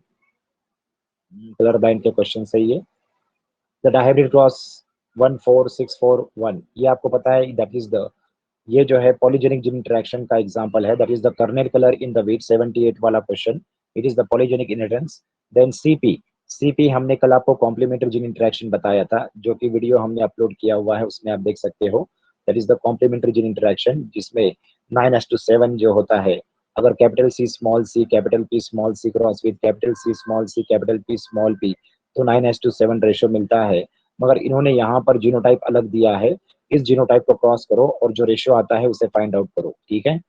कलर ब्लाइंड के क्वेश्चन है ये, द डायहाइब्रिड क्रॉस 14641, ये आपको पता है दैट इज द, ये जो है पॉलीजेनिक जीन इंटरेक्शन का एग्जांपल है, that is the kernel colour in the wheat, 78 वाला question, it is the polygenic inheritance. Then CP हमने कल आपको कॉम्प्लीमेंट्री जीन इंटरेक्शन बताया था, जो कि वीडियो हमने अपलोड किया हुआ है, उसमें आप देख सकते हो, that is the complementary gene interaction, जिसमें 9:7 जो होता है, अगर capital C small C capital P small C cross with capital C small C capital P small P, तो 9:7 रेशियो मिलता है। मगर इन्होंने यहाँ पर जीनोटाइप अलग दिया है, इस जीनोटाइप को क्रॉस करो और जो रेशियो आता है उसे फाइंड आउट करो, ठीक है।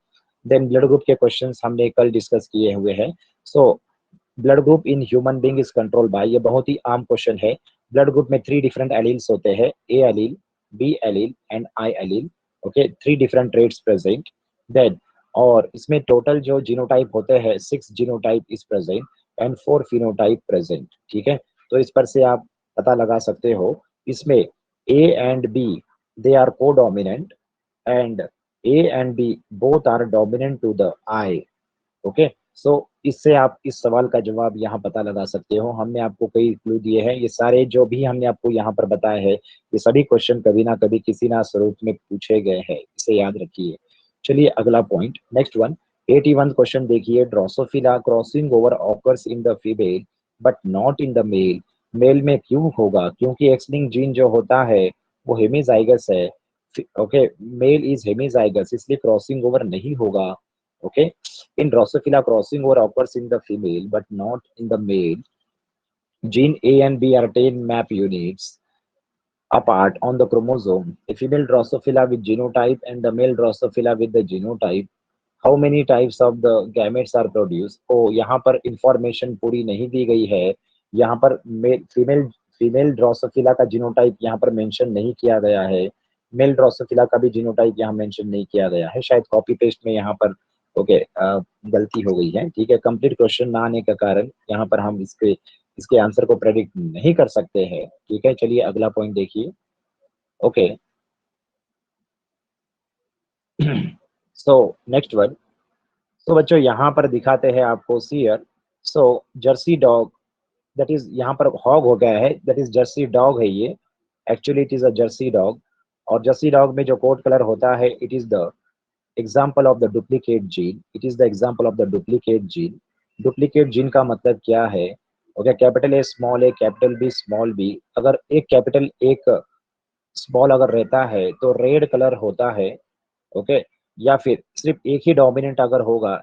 देन ब्लड ग्रुप के क्वेश्चंस हमने कल डिस्कस किए हुए हैं। So blood group in human being is control by, ये बहुत ही आम क्वेश्चन है। ब्लड ग्रुप में 3 डिफरेंट एलील्स होते हैं, A allele, B allele and I allele. Okay, 3 different traits present. Then और इसमें टोटल जो जीनोटाइप होते हैं 6 genotype is present and 4 phenotype present, ठीक है। तो इस पर से आप पता लगा सकते हो, इसमें A and B they are codominant and A and B both are dominant to the I. Okay, so इससे आप इस सवाल का जवाब यहाँ पता लगा सकते हो। हमने आपको कई क्लू दिए हैं, ये सारे जो भी हमने आपको यहाँ पर बताए हैं, ये सभी क्वेश्चन कभी ना कभी किसी ना स्वरूप में पूछे गए हैं, इसे याद रखिए। चलिए अगला पॉइंट, नेक्स्ट वन, 81 क्वेश्चन देखिए। Drosophila crossing over occurs in the female but not in the male. Male में क्यों होगा? क्योंकि एक्स लिंक्ड जीन जो होता है वो हेमीजाइगस है। ओके, मेल इज हेमीजाइगस, इसलिए क्रॉसिंग ओवर नहीं होगा। Okay, in Drosophila, crossing over occurs in the female but not in the male. Gene A and B are 10 map units apart on the chromosome. A female Drosophila with genotype and the male Drosophila with the genotype. How many types of the gametes are produced? ओ यहाँ पर इंफॉर्मेशन पूरी नहीं दी गई है। यहाँ पर फीमेल फीमेल ड्रोसोफिला का जीनोटाइप यहाँ पर मेंशन नहीं किया गया है। मेल ड्रोसोफिला का भी जीनोटाइप यहाँ मेंशन नहीं किया गया है। शायद कॉपी पेस्ट में यहाँ पर ओके गलती हो गई है, ठीक है। कंप्लीट क्वेश्चन ना आने का कारण यहाँ पर हम इसके इसके आंसर को प्रेडिक्ट नहीं कर सकते हैं, ठीक है। चलिए अगला पॉइंट देखिए। Okay, so next one. तो बच्चों यहाँ पर दिखाते हैं आपको सीयर। So Jersey dog, that is यहाँ पर हॉग हो गया है, दैट इज जर्सी डॉग है ये। Actually it is a jersey dog. और जर्सी डॉग में जो कोट कलर होता है, it is the example of the duplicate gene. It is the example of the duplicate gene. Duplicate gene का मतलब क्या है? Okay, capital A small A capital B small B, अगर एक कैपिटल एक स्मॉल अगर रहता है तो रेड कलर होता है। ओके, या फिर सिर्फ एक ही डोमिनेंट अगर होगा,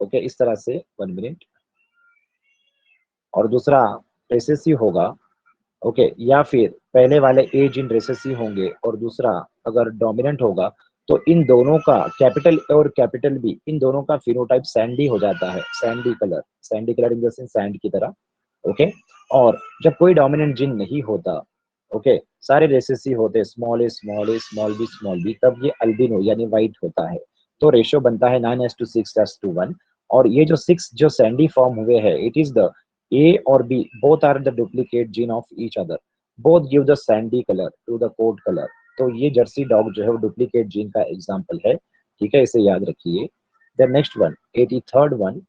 ओके इस तरह से 1 मिनट, और दूसरा रेसेसिव होगा। ओके, या फिर पहले वाले ए जीन रेसेसिव होंगे और दूसरा अगर डोमिनेंट होगा, तो इन दोनों का कैपिटल ए और कैपिटल बी, इन दोनों का फिनोटाइप सैंडी हो जाता है। Sandy colour in the sense sand की तरह। ओके, और जब कोई डोमिनेंट जीन नहीं होता, ओके सारे रेसेसिव होते हैं, स्मॉल ए स्मॉल बी, तब ये अल्बिनो यानी व्हाइट होता है। तो रेशियो बनता है 9:6:1। और ये जो 6 जो सैंडी फॉर्म हुए हैं, it is the A or B, both are the duplicate gene of each other. Both give the sandy color to the coat color. तो ये जर्सी डॉग जो है वो डुप्लीकेट जीन का एग्जाम्पल है, ठीक है, इसे याद रखिए। The next one, 83rd one,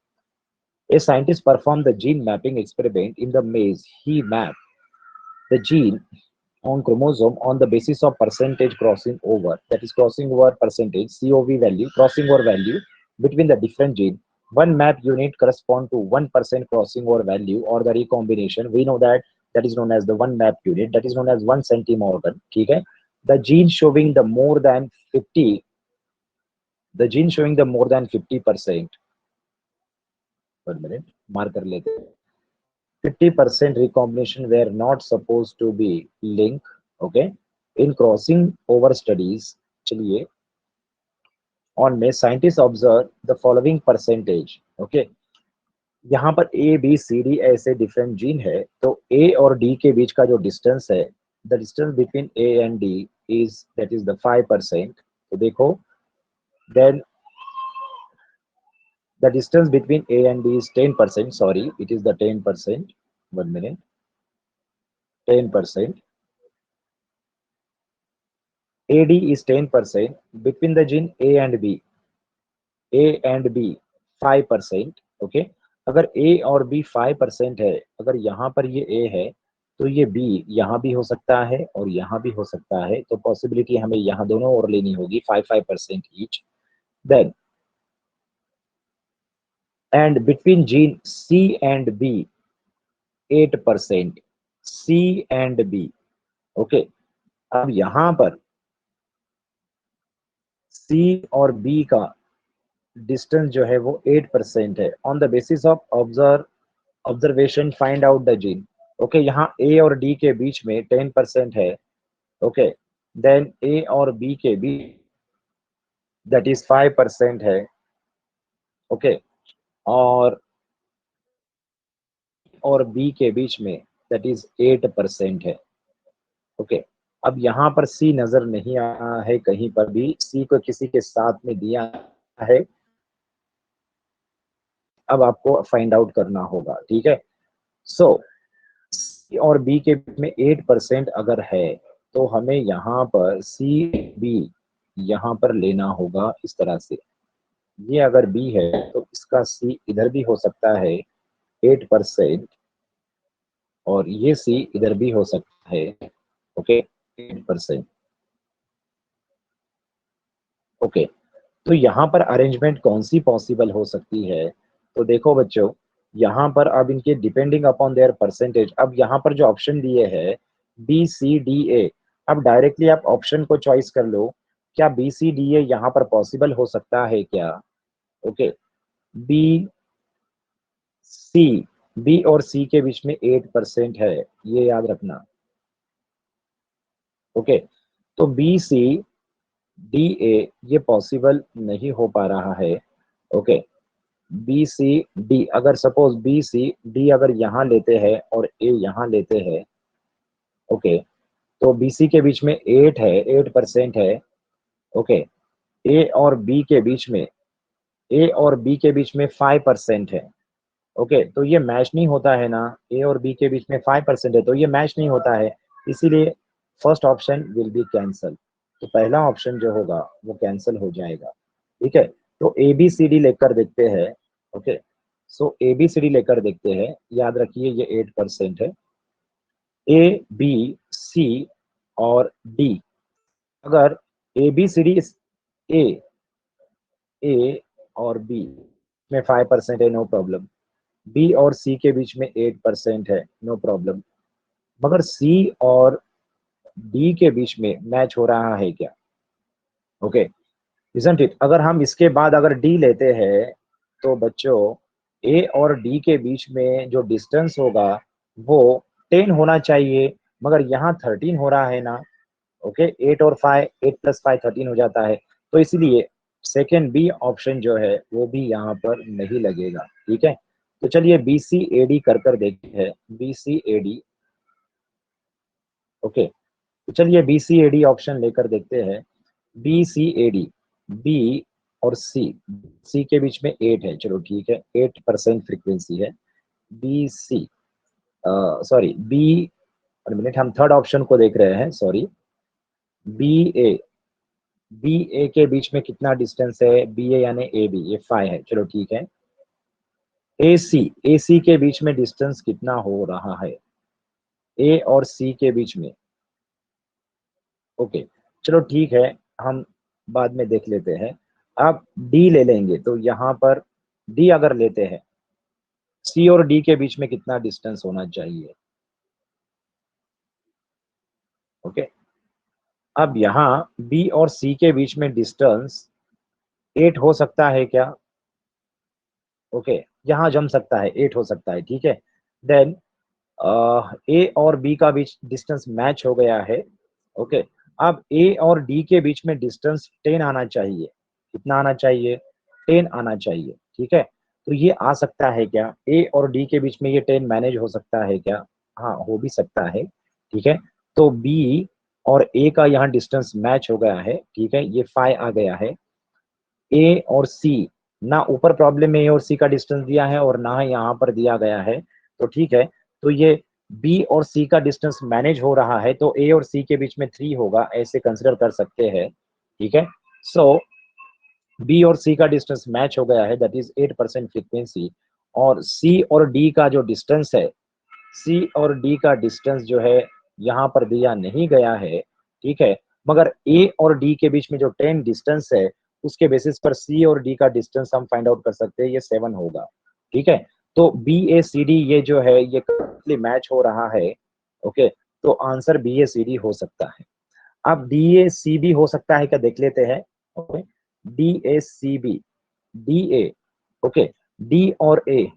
a scientist performed the gene mapping experiment in the maze. He mapped the gene on chromosome on the basis of percentage crossing over, that is crossing over percentage, COV value, crossing over value between the different gene. One map unit correspond to 1% crossing over value or the recombination. We know that that is known as the one map unit, that is known as 1 centimorgan, ठीक है। The gene showing the more than 50, the gene showing the more than 50%, 1 minute mark कर लेते हैं, 50% recombination were not supposed to be linked, okay, in crossing over studies। चलिए, on में scientists observe the following percentage, okay। यहाँ पर ए बी सी डी ऐसे डिफरेंट जीन है, तो ए और डी के बीच का जो डिस्टेंस है, the distance between A and D is that is the 5%। तो देखो, then the distance between A and D is 10%. Sorry, it is the 10%. 1 minute, 10%. AD is 10% between the gene A and B. A and B 5%. Okay, अगर A और B 5% है, अगर यहाँ पर ये A है, तो ये B यहाँ भी हो सकता है और यहाँ भी हो सकता है। तो पॉसिबिलिटी हमें यहाँ दोनों ओर लेनी होगी, 5-5% each. Then and between gene C and B 8%, C and B। Okay, अब यहाँ पर C और B का डिस्टेंस जो है वो 8% है। On the basis of observation find out the gene. Okay, यहाँ ए और डी के बीच में 10% है। ओके, देन ए और बी के बीच दैट इज 5% है। ओके, और बी के बीच में दैट इज 8% है। ओके, अब यहाँ पर सी नजर नहीं आ रहा है कहीं पर भी, सी को किसी के साथ में दिया है। अब आपको फाइंड आउट करना होगा, ठीक है। सो सी और बी के बीच में 8% अगर है तो हमें यहाँ पर सी बी यहाँ पर लेना होगा इस तरह से। ये अगर बी है तो इसका सी इधर भी हो सकता है 8%, और ये सी इधर भी हो सकता है। ओके, 8%। ओके, तो यहाँ पर अरेंजमेंट कौन सी पॉसिबल हो सकती है? तो देखो बच्चों, यहाँ पर अब इनके डिपेंडिंग अपॉन देयर परसेंटेज, अब यहाँ पर जो ऑप्शन दिए है बी सी डी ए, अब डायरेक्टली आप ऑप्शन को चॉइस कर लो। क्या बी सी डी ए यहाँ पर पॉसिबल हो सकता है क्या? ओके, बी सी, बी और सी के बीच में 8% है, ये याद रखना। ओके, तो बी सी डी ए ये पॉसिबल नहीं हो पा रहा है। ओके, बी सी डी, अगर सपोज बी सी डी अगर यहाँ लेते हैं और ए यहाँ लेते हैं, ओके, तो बी सी के बीच में 8% है। ओके, ए और बी के बीच में, ए और बी के बीच में 5% है। ओके, तो ये मैच नहीं होता है ना, ए और बी के बीच में 5% है तो ये मैच नहीं होता है, इसीलिए first option will be cancel. तो पहला ऑप्शन जो होगा वो कैंसल हो जाएगा, ठीक है। तो ए बी सी डी लेकर देखते हैं। Okay, so A B C D लेकर देखते हैं, याद रखिए ये 8% है। ए बी सी और डी, अगर ए बी सी डी, ए ए और बी में 5% है, नो प्रॉब्लम। बी और सी के बीच में 8% है, नो प्रॉब्लम। मगर सी और डी के बीच में मैच हो रहा है क्या? Okay, isn't it? अगर हम इसके बाद अगर डी लेते हैं तो बच्चों ए और डी के बीच में जो डिस्टेंस होगा वो 10 होना चाहिए, मगर यहाँ 13 हो रहा है ना। ओके, 8 और 5, 8 प्लस 5 13 हो जाता है, तो इसलिए सेकेंड बी ऑप्शन जो है वो भी यहाँ पर नहीं लगेगा, ठीक है। तो चलिए बी सी ए डी कर देखते हैं, B C A D. Okay, तो चलिए B C A D option लेकर देखते हैं। B C A D, B और सी, सी के बीच में 8 है, चलो ठीक है, 8% फ्रीक्वेंसी है। B C, sorry B, minute, हम थर्ड ऑप्शन को देख रहे हैं, sorry. B A, B A के बीच में कितना डिस्टेंस है? बी ए यानी ए बी, ये 5 है, चलो ठीक है। ए सी, ए सी के बीच में डिस्टेंस कितना हो रहा है? ए और सी के बीच में। ओके, चलो ठीक है, हम बाद में देख लेते हैं। आप डी ले लेंगे तो यहाँ पर डी अगर लेते हैं, सी और डी के बीच में कितना डिस्टेंस होना चाहिए? ओके, अब यहाँ बी और सी के बीच में डिस्टेंस 8 हो सकता है क्या? ओके, यहाँ जम सकता है, 8 हो सकता है, ठीक है। देन ए और बी का बीच डिस्टेंस मैच हो गया है। ओके, अब ए और डी के बीच में डिस्टेंस 10 आना चाहिए। कितना आना चाहिए? 10 आना चाहिए, ठीक है। तो ये आ सकता है क्या? ए और डी के बीच में ये 10 मैनेज हो सकता है क्या? हाँ, हो भी सकता है, ठीक है। तो बी और ए का यहाँ डिस्टेंस मैच हो गया है, ठीक है, ये 5 आ गया है। ए और सी, ना ऊपर प्रॉब्लम में ए और सी का डिस्टेंस दिया है और ना यहाँ पर दिया गया है, तो ठीक है। तो ये बी और सी का डिस्टेंस मैनेज हो रहा है, तो ए और सी के बीच में 3 होगा, ऐसे कंसिडर कर सकते हैं, ठीक है। सो बी और सी का डिस्टेंस मैच हो गया है, दैट इज 8% फ्रीक्वेंसी। और सी और डी का जो डिस्टेंस है, सी और डी का डिस्टेंस जो है यहाँ पर दिया नहीं गया है, ठीक है। मगर ए और डी के बीच में जो 10 डिस्टेंस है, उसके बेसिस पर सी और डी का डिस्टेंस हम फाइंड आउट कर सकते हैं, ये 7 होगा, ठीक है। तो बी ए सी डी ये जो है ये करेक्टली मैच हो रहा है। ओके, तो answer B A C D हो सकता है। अब डी ए सी बी हो सकता है क्या, देख लेते हैं। Okay, D A C B, D A, okay, D और ए,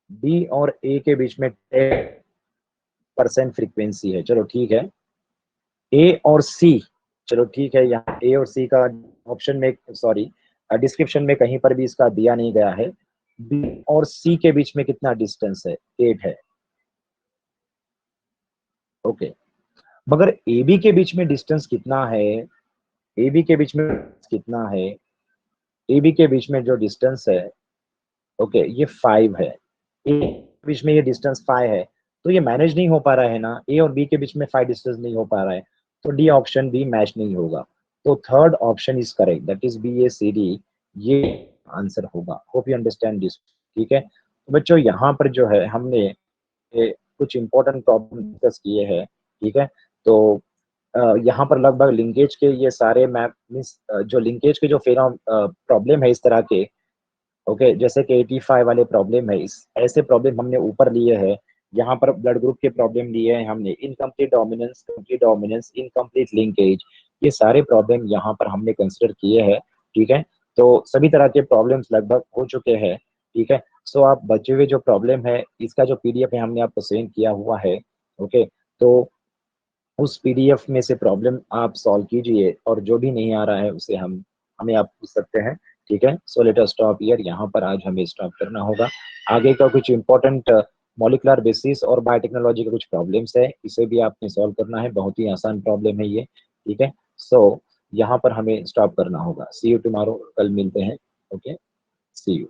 डी और ए के बीच में 10% फ्रीक्वेंसी है, चलो ठीक है। ए और सी, चलो ठीक है, यहाँ ए और सी का ऑप्शन में, सॉरी, डिस्क्रिप्शन में कहीं पर भी इसका दिया नहीं गया है। बी और सी के बीच में कितना डिस्टेंस है? 8 है, ओके। मगर ए बी के बीच में डिस्टेंस कितना है? ए बी के बीच में कितना है? ए बी के बीच में जो डिस्टेंस है, ओके, ये 5 है। ए के बीच में ये डिस्टेंस 5 है, तो ये मैनेज नहीं हो पा रहा है ना, ए और बी के बीच में 5 डिस्टेंस नहीं हो पा रहा है, तो डी ऑप्शन भी मैच नहीं होगा। तो third option is correct, that is B A C D, ये आंसर होगा। होप यू अंडरस्टैंड दिस, ठीक है। तो बच्चों यहाँ पर जो है हमने कुछ इंपॉर्टेंट प्रॉब्लम डिस्कस किए हैं, ठीक है। तो यहाँ पर लगभग लिंकेज के ये सारे मैप मीन्स जो लिंकेज के जो प्रॉब्लम है इस तरह के, ओके, जैसे कि 85 वाले प्रॉब्लम है, इस ऐसे प्रॉब्लम हमने ऊपर लिए हैं। यहाँ पर ब्लड ग्रुप के प्रॉब्लम लिए हैं हमने, incomplete dominance, complete dominance, incomplete linkage, ये सारे प्रॉब्लम यहाँ पर हमने कंसिडर किए हैं, ठीक है। तो सभी तरह के प्रॉब्लम्स लगभग हो चुके हैं, ठीक है। सो आप बचे हुए जो प्रॉब्लम है, इसका जो पीडीएफ है हमने आपको सेंड किया हुआ है, ओके। तो उस पीडीएफ में से प्रॉब्लम आप सॉल्व कीजिए, और जो भी नहीं आ रहा है उसे हमें आप पूछ सकते हैं, ठीक है। So let us stop here, यहाँ पर आज हमें स्टॉप करना होगा। आगे का कुछ इंपॉर्टेंट मॉलिक्यूलर बेसिस और बायोटेक्नोलॉजी के कुछ प्रॉब्लम्स है, इसे भी आपने सॉल्व करना है, बहुत ही आसान प्रॉब्लम है ये, ठीक है। सो यहाँ पर हमें स्टॉप करना होगा। सी यू टुमारो, कल मिलते हैं, ओके, सी यू।